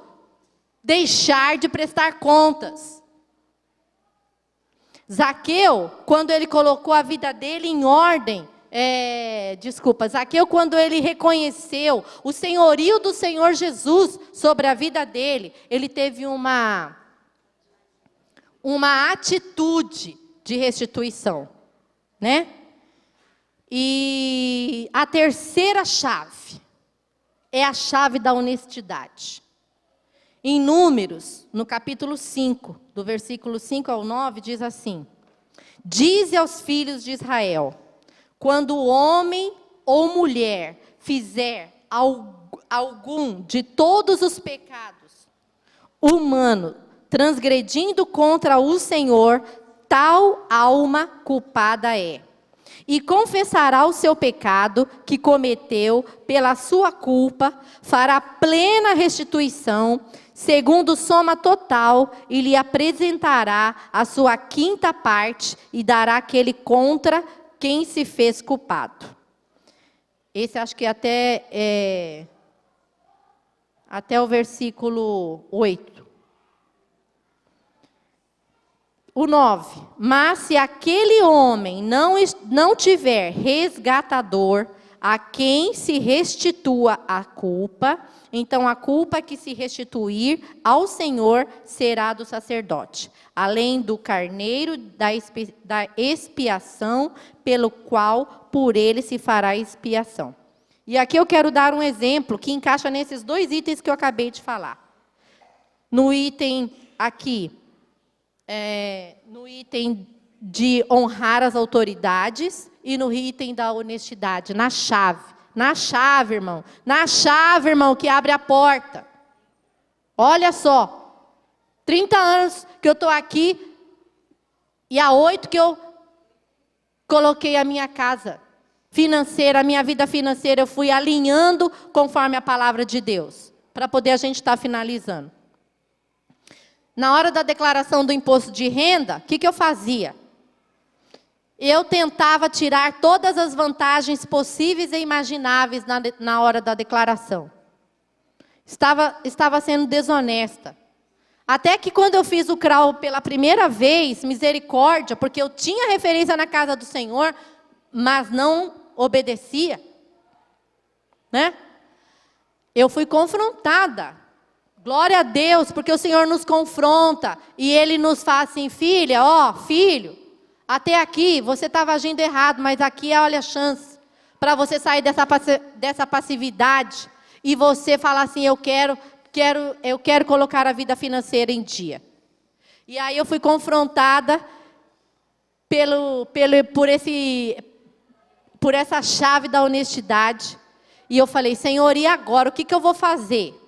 deixar de prestar contas. Zaqueu, quando ele colocou a vida dele em ordem, Zaqueu, quando ele reconheceu o senhorio do Senhor Jesus sobre a vida dele, ele teve uma atitude de restituição, né? E a terceira chave é a chave da honestidade. Em Números, no capítulo 5, do versículo 5 ao 9, diz assim: Dize aos filhos de Israel, quando o homem ou mulher fizer algum de todos os pecados humanos, transgredindo contra o Senhor, tal alma culpada é. E confessará o seu pecado que cometeu pela sua culpa, fará plena restituição, segundo soma total, e lhe apresentará a sua quinta parte, e dará aquele contra quem se fez culpado. Esse acho que até o versículo 8. O 9, mas se aquele homem não tiver resgatador, a quem se restitua a culpa, então a culpa que se restituir ao Senhor será do sacerdote, além do carneiro da expiação, pelo qual por ele se fará expiação. E aqui eu quero dar um exemplo que encaixa nesses dois itens que eu acabei de falar. No item aqui, no item de honrar as autoridades e no item da honestidade, na chave, irmão, que abre a porta. Olha só, 30 anos que eu estou aqui e há 8 que eu coloquei a minha casa financeira, a minha vida financeira, eu fui alinhando conforme a palavra de Deus, para poder a gente estar finalizando. Na hora da declaração do imposto de renda, o que eu fazia? Eu tentava tirar todas as vantagens possíveis e imagináveis na hora da declaração. Estava sendo desonesta. Até que quando eu fiz o CRAU pela primeira vez, misericórdia, porque eu tinha referência na casa do Senhor, mas não obedecia, né? Eu fui confrontada. Glória a Deus, porque o Senhor nos confronta e Ele nos fala assim, filha, filho, até aqui você estava agindo errado, mas aqui olha a chance para você sair dessa passividade e você falar assim, eu quero colocar a vida financeira em dia. E aí eu fui confrontada por essa chave da honestidade e eu falei, Senhor, e agora, o que eu vou fazer?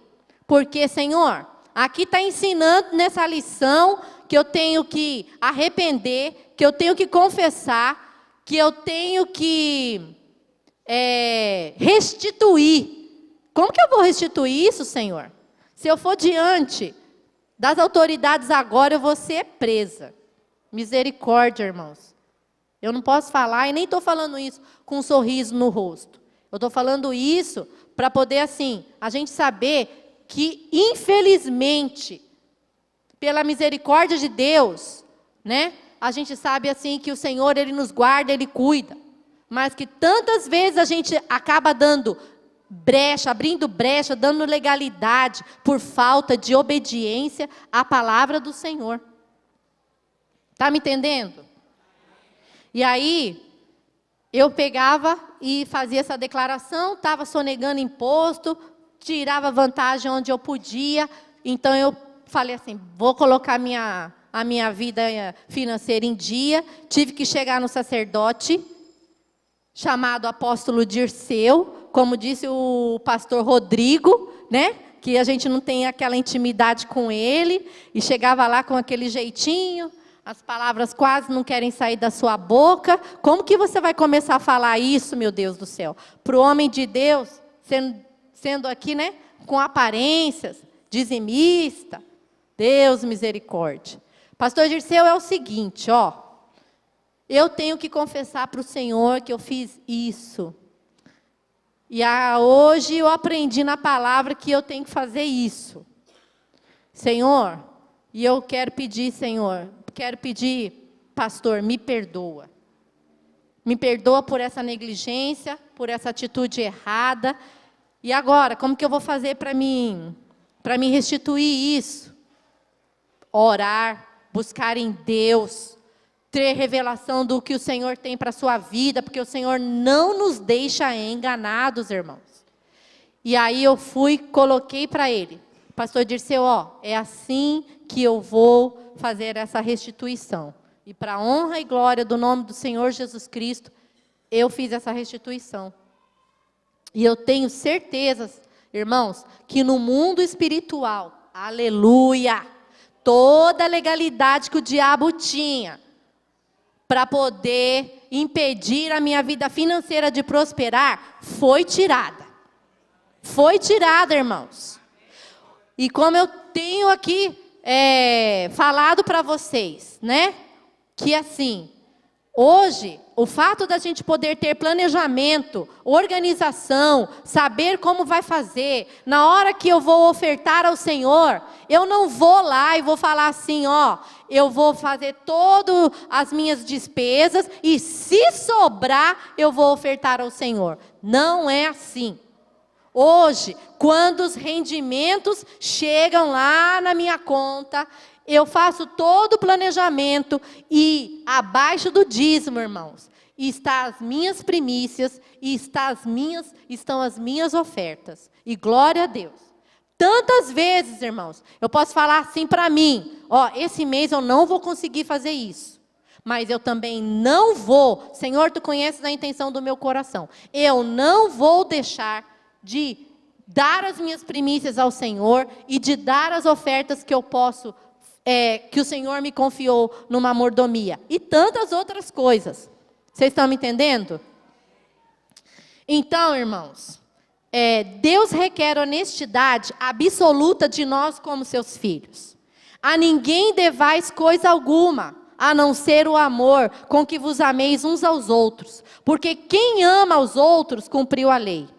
Porque, Senhor, aqui está ensinando nessa lição que eu tenho que arrepender, que eu tenho que confessar, que eu tenho que restituir. Como que eu vou restituir isso, Senhor? Se eu for diante das autoridades agora, eu vou ser presa. Misericórdia, irmãos. Eu não posso falar, e nem estou falando isso com um sorriso no rosto. Eu estou falando isso para poder, assim, a gente saber que, infelizmente, pela misericórdia de Deus, né, a gente sabe assim que o Senhor, Ele nos guarda, Ele cuida. Mas que tantas vezes a gente acaba dando brecha, abrindo brecha, dando legalidade, por falta de obediência à palavra do Senhor. Está me entendendo? E aí, eu pegava e fazia essa declaração, estava sonegando imposto, tirava vantagem onde eu podia. Então eu falei assim, vou colocar a minha vida financeira em dia. Tive que chegar no sacerdote, chamado apóstolo Dirceu, como disse o pastor Rodrigo, né? Que a gente não tem aquela intimidade com ele, e chegava lá com aquele jeitinho, as palavras quase não querem sair da sua boca. Como que você vai começar a falar isso, meu Deus do céu? Para o homem de Deus, sendo aqui, né, com aparências, dizimista. Deus misericórdia. Pastor Dirceu, é o seguinte, eu tenho que confessar para o Senhor que eu fiz isso. E hoje eu aprendi na palavra que eu tenho que fazer isso. Senhor, e eu quero pedir, pastor, me perdoa. Me perdoa por essa negligência, por essa atitude errada. E agora, como que eu vou fazer para me restituir isso? Orar, buscar em Deus, ter revelação do que o Senhor tem para a sua vida, porque o Senhor não nos deixa enganados, irmãos. E aí eu coloquei para ele, pastor Dirceu, é assim que eu vou fazer essa restituição. E para a honra e glória do nome do Senhor Jesus Cristo, eu fiz essa restituição. E eu tenho certeza, irmãos, que no mundo espiritual, aleluia, toda a legalidade que o diabo tinha para poder impedir a minha vida financeira de prosperar, foi tirada. Foi tirada, irmãos. E como eu tenho aqui falado para vocês, né? Que assim, hoje, o fato da gente poder ter planejamento, organização, saber como vai fazer, na hora que eu vou ofertar ao Senhor, eu não vou lá e vou falar assim, eu vou fazer todas as minhas despesas e se sobrar, eu vou ofertar ao Senhor. Não é assim. Hoje, quando os rendimentos chegam lá na minha conta, eu faço todo o planejamento e abaixo do dízimo, irmãos, está as minhas primícias e estão as minhas ofertas. E glória a Deus. Tantas vezes, irmãos, eu posso falar assim para mim, esse mês eu não vou conseguir fazer isso. Mas eu também não vou, Senhor, tu conheces a intenção do meu coração. Eu não vou deixar de dar as minhas primícias ao Senhor e de dar as ofertas que eu posso, que o Senhor me confiou numa mordomia. E tantas outras coisas. Vocês estão me entendendo? Então, irmãos, Deus requer honestidade absoluta de nós como seus filhos. A ninguém devais coisa alguma, a não ser o amor com que vos ameis uns aos outros. Porque quem ama aos outros cumpriu a lei.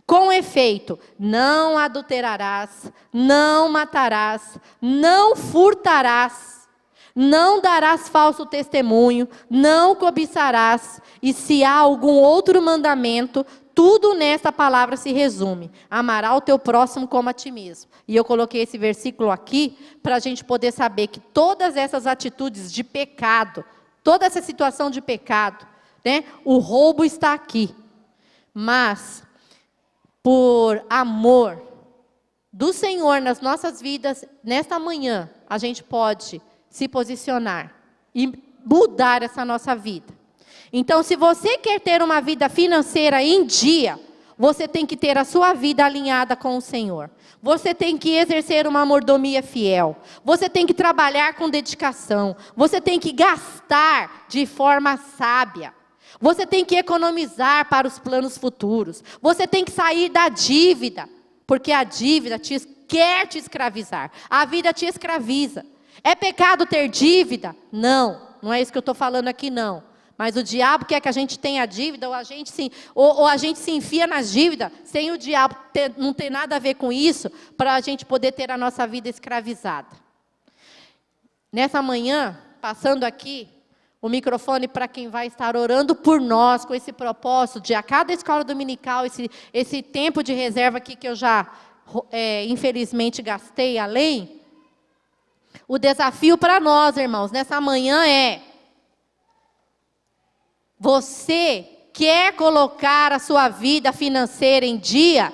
Com efeito, não adulterarás, não matarás, não furtarás, não darás falso testemunho, não cobiçarás, e se há algum outro mandamento, tudo nesta palavra se resume: amará o teu próximo como a ti mesmo. E eu coloquei esse versículo aqui para a gente poder saber que todas essas atitudes de pecado, toda essa situação de pecado, né, o roubo está aqui, mas por amor do Senhor nas nossas vidas, nesta manhã, a gente pode se posicionar e mudar essa nossa vida. Então, se você quer ter uma vida financeira em dia, você tem que ter a sua vida alinhada com o Senhor. Você tem que exercer uma mordomia fiel. Você tem que trabalhar com dedicação. Você tem que gastar de forma sábia. Você tem que economizar para os planos futuros. Você tem que sair da dívida, porque a dívida quer te escravizar. A vida te escraviza. É pecado ter dívida? Não, não é isso que eu estou falando aqui, não. Mas o diabo quer que a gente tenha dívida, ou a gente se enfia nas dívidas, sem o diabo não ter nada a ver com isso, para a gente poder ter a nossa vida escravizada. Nessa manhã, passando aqui, o microfone para quem vai estar orando por nós, com esse propósito de a cada escola dominical, esse tempo de reserva aqui que eu já, infelizmente, gastei além. O desafio para nós, irmãos, nessa manhã você quer colocar a sua vida financeira em dia?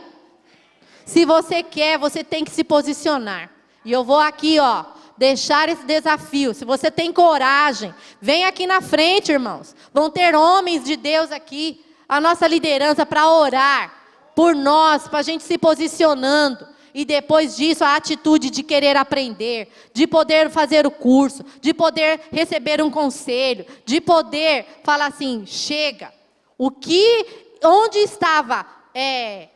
Se você quer, você tem que se posicionar. E eu vou aqui, deixar esse desafio. Se você tem coragem, vem aqui na frente, irmãos. Vão ter homens de Deus aqui, a nossa liderança, para orar por nós, para a gente se posicionando. E depois disso, a atitude de querer aprender, de poder fazer o curso, de poder receber um conselho, de poder falar assim, chega. Onde estava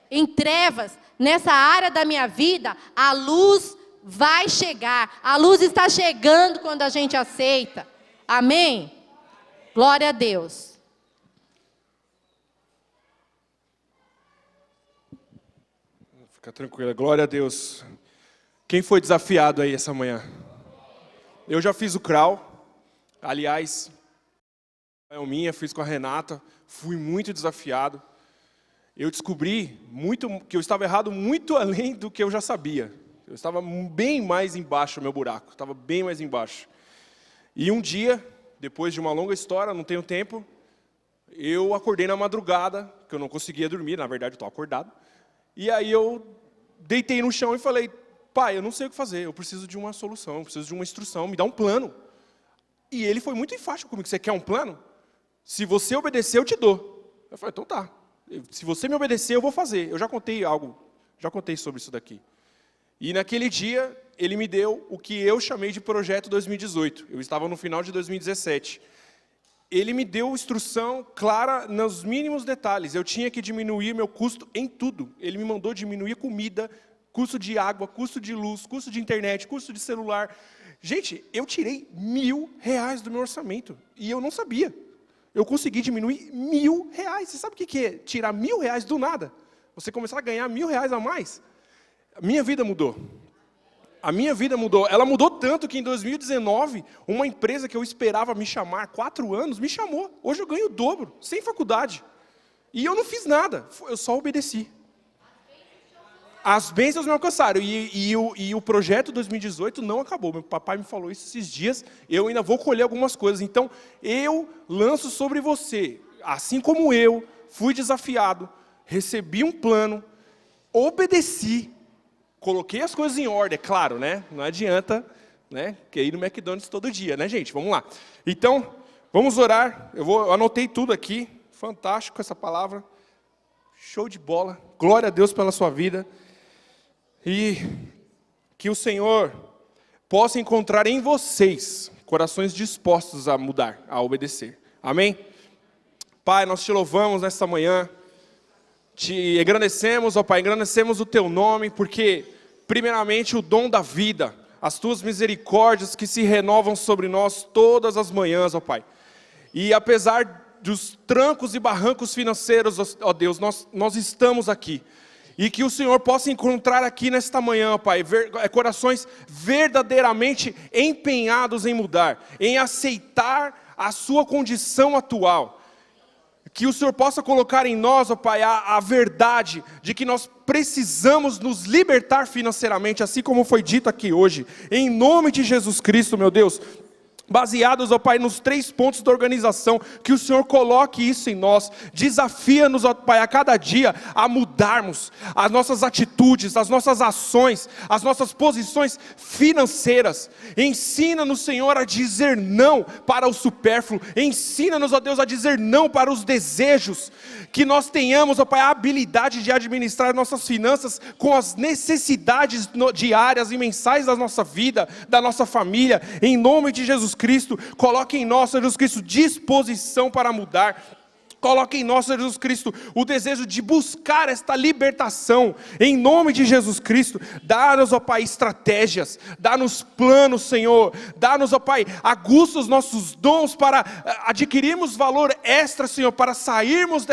em trevas, nessa área da minha vida, a luz vai chegar. A luz está chegando quando a gente aceita. Amém? Glória a Deus. Fica tranquila, glória a Deus. Quem foi desafiado aí essa manhã? Eu já fiz o crawl, aliás, fiz com a Renata, fui muito desafiado. Eu descobri que eu estava errado muito além do que eu já sabia. Eu estava bem mais embaixo do meu buraco, estava bem mais embaixo. E um dia, depois de uma longa história, não tenho tempo, eu acordei na madrugada, que eu não conseguia dormir, na verdade eu estou acordado. E aí eu deitei no chão e falei, pai, eu não sei o que fazer, eu preciso de uma solução, eu preciso de uma instrução, me dá um plano. E ele foi muito enfático comigo, você quer um plano? Se você obedecer, eu te dou. Eu falei, então tá, se você me obedecer, eu vou fazer. Eu já contei sobre isso daqui. E naquele dia, ele me deu o que eu chamei de Projeto 2018. Eu estava no final de 2017. Ele me deu instrução clara nos mínimos detalhes. Eu tinha que diminuir meu custo em tudo. Ele me mandou diminuir comida, custo de água, custo de luz, custo de internet, custo de celular. Gente, eu tirei R$1.000 do meu orçamento. E eu não sabia. Eu consegui diminuir R$1.000. Você sabe o que é tirar R$1.000 do nada? Você começar a ganhar R$1.000 a mais? A minha vida mudou. A minha vida mudou. Ela mudou tanto que em 2019, uma empresa que eu esperava me chamar há 4 anos, me chamou. Hoje eu ganho o dobro, sem faculdade. E eu não fiz nada, eu só obedeci. As bênçãos me alcançaram. E o projeto 2018 não acabou. Meu papai me falou isso esses dias. Eu ainda vou colher algumas coisas. Então, eu lanço sobre você, assim como eu, fui desafiado, recebi um plano, obedeci, coloquei as coisas em ordem, é claro, né? Não adianta, né? Quer ir no McDonald's todo dia, né, gente? Vamos lá. Então, vamos orar. Eu anotei tudo aqui. Fantástico essa palavra. Show de bola. Glória a Deus pela sua vida. E que o Senhor possa encontrar em vocês corações dispostos a mudar, a obedecer. Amém? Pai, nós te louvamos nesta manhã. Te engrandecemos, ó Pai, engrandecemos o Teu nome, porque, primeiramente, o dom da vida, as Tuas misericórdias que se renovam sobre nós todas as manhãs, ó Pai. E apesar dos trancos e barrancos financeiros, ó Deus, nós estamos aqui. E que o Senhor possa encontrar aqui nesta manhã, ó Pai, corações verdadeiramente empenhados em mudar, em aceitar a sua condição atual. Que o Senhor possa colocar em nós, ó Pai, a verdade de que nós precisamos nos libertar financeiramente, assim como foi dito aqui hoje. Em nome de Jesus Cristo, meu Deus. Baseados, ó Pai, nos 3 pontos da organização, que o Senhor coloque isso em nós, desafia-nos, ó Pai, a cada dia a mudarmos as nossas atitudes, as nossas ações, as nossas posições financeiras. Ensina-nos, Senhor, a dizer não para o supérfluo, ensina-nos, ó Deus, a dizer não para os desejos, que nós tenhamos, ó Pai, a habilidade de administrar nossas finanças com as necessidades diárias e mensais da nossa vida, da nossa família, em nome de Jesus Cristo. Coloque em nós, Senhor Jesus Cristo, disposição para mudar. Coloque em nós, Senhor Jesus Cristo, o desejo de buscar esta libertação, em nome de Jesus Cristo. Dá-nos, ó Pai, estratégias, dá-nos planos, Senhor, dá-nos, ó Pai, aguça os nossos dons para adquirirmos valor extra, Senhor, para sairmos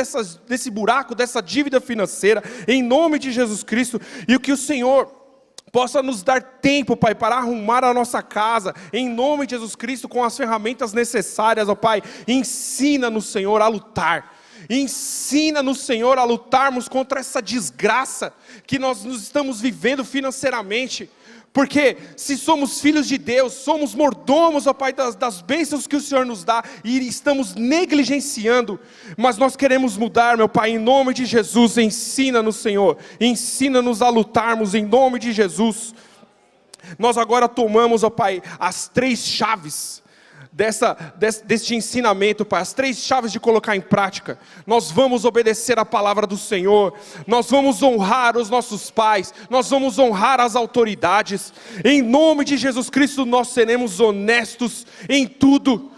desse buraco, dessa dívida financeira, em nome de Jesus Cristo. E o que o Senhor possa nos dar tempo, Pai, para arrumar a nossa casa, em nome de Jesus Cristo, com as ferramentas necessárias, ó Pai. Ensina-nos, Senhor, a lutar. Ensina-nos, Senhor, a lutarmos contra essa desgraça que nós estamos vivendo financeiramente. Porque se somos filhos de Deus, somos mordomos, ó Pai, das bênçãos que o Senhor nos dá, e estamos negligenciando, mas nós queremos mudar, meu Pai, em nome de Jesus. Ensina-nos, Senhor, ensina-nos a lutarmos, em nome de Jesus. Nós agora tomamos, ó Pai, as 3 chaves deste ensinamento, Pai, as 3 chaves de colocar em prática. Nós vamos obedecer a palavra do Senhor, nós vamos honrar os nossos pais, nós vamos honrar as autoridades, em nome de Jesus Cristo. Nós seremos honestos em tudo,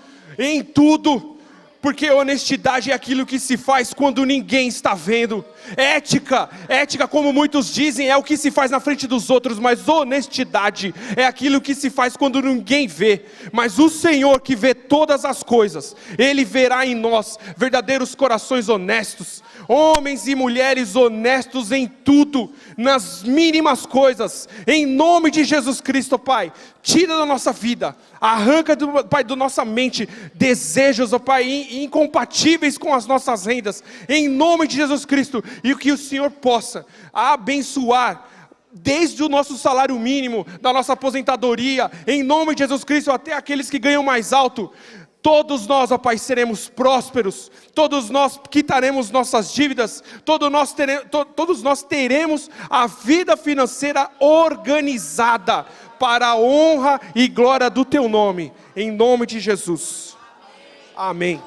porque honestidade é aquilo que se faz quando ninguém está vendo. Ética, como muitos dizem, é o que se faz na frente dos outros, mas honestidade é aquilo que se faz quando ninguém vê. Mas o Senhor, que vê todas as coisas, Ele verá em nós verdadeiros corações honestos, homens e mulheres honestos em tudo, nas mínimas coisas, em nome de Jesus Cristo, Pai. Tira da nossa vida, arranca, Pai, da nossa mente, desejos, ó Pai, incompatíveis com as nossas rendas, em nome de Jesus Cristo. E que o Senhor possa abençoar, desde o nosso salário mínimo, da nossa aposentadoria, em nome de Jesus Cristo, até aqueles que ganham mais alto. Todos nós, ó Pai, seremos prósperos, todos nós quitaremos nossas dívidas, todos nós teremos a vida financeira organizada para a honra e glória do Teu nome, em nome de Jesus. Amém.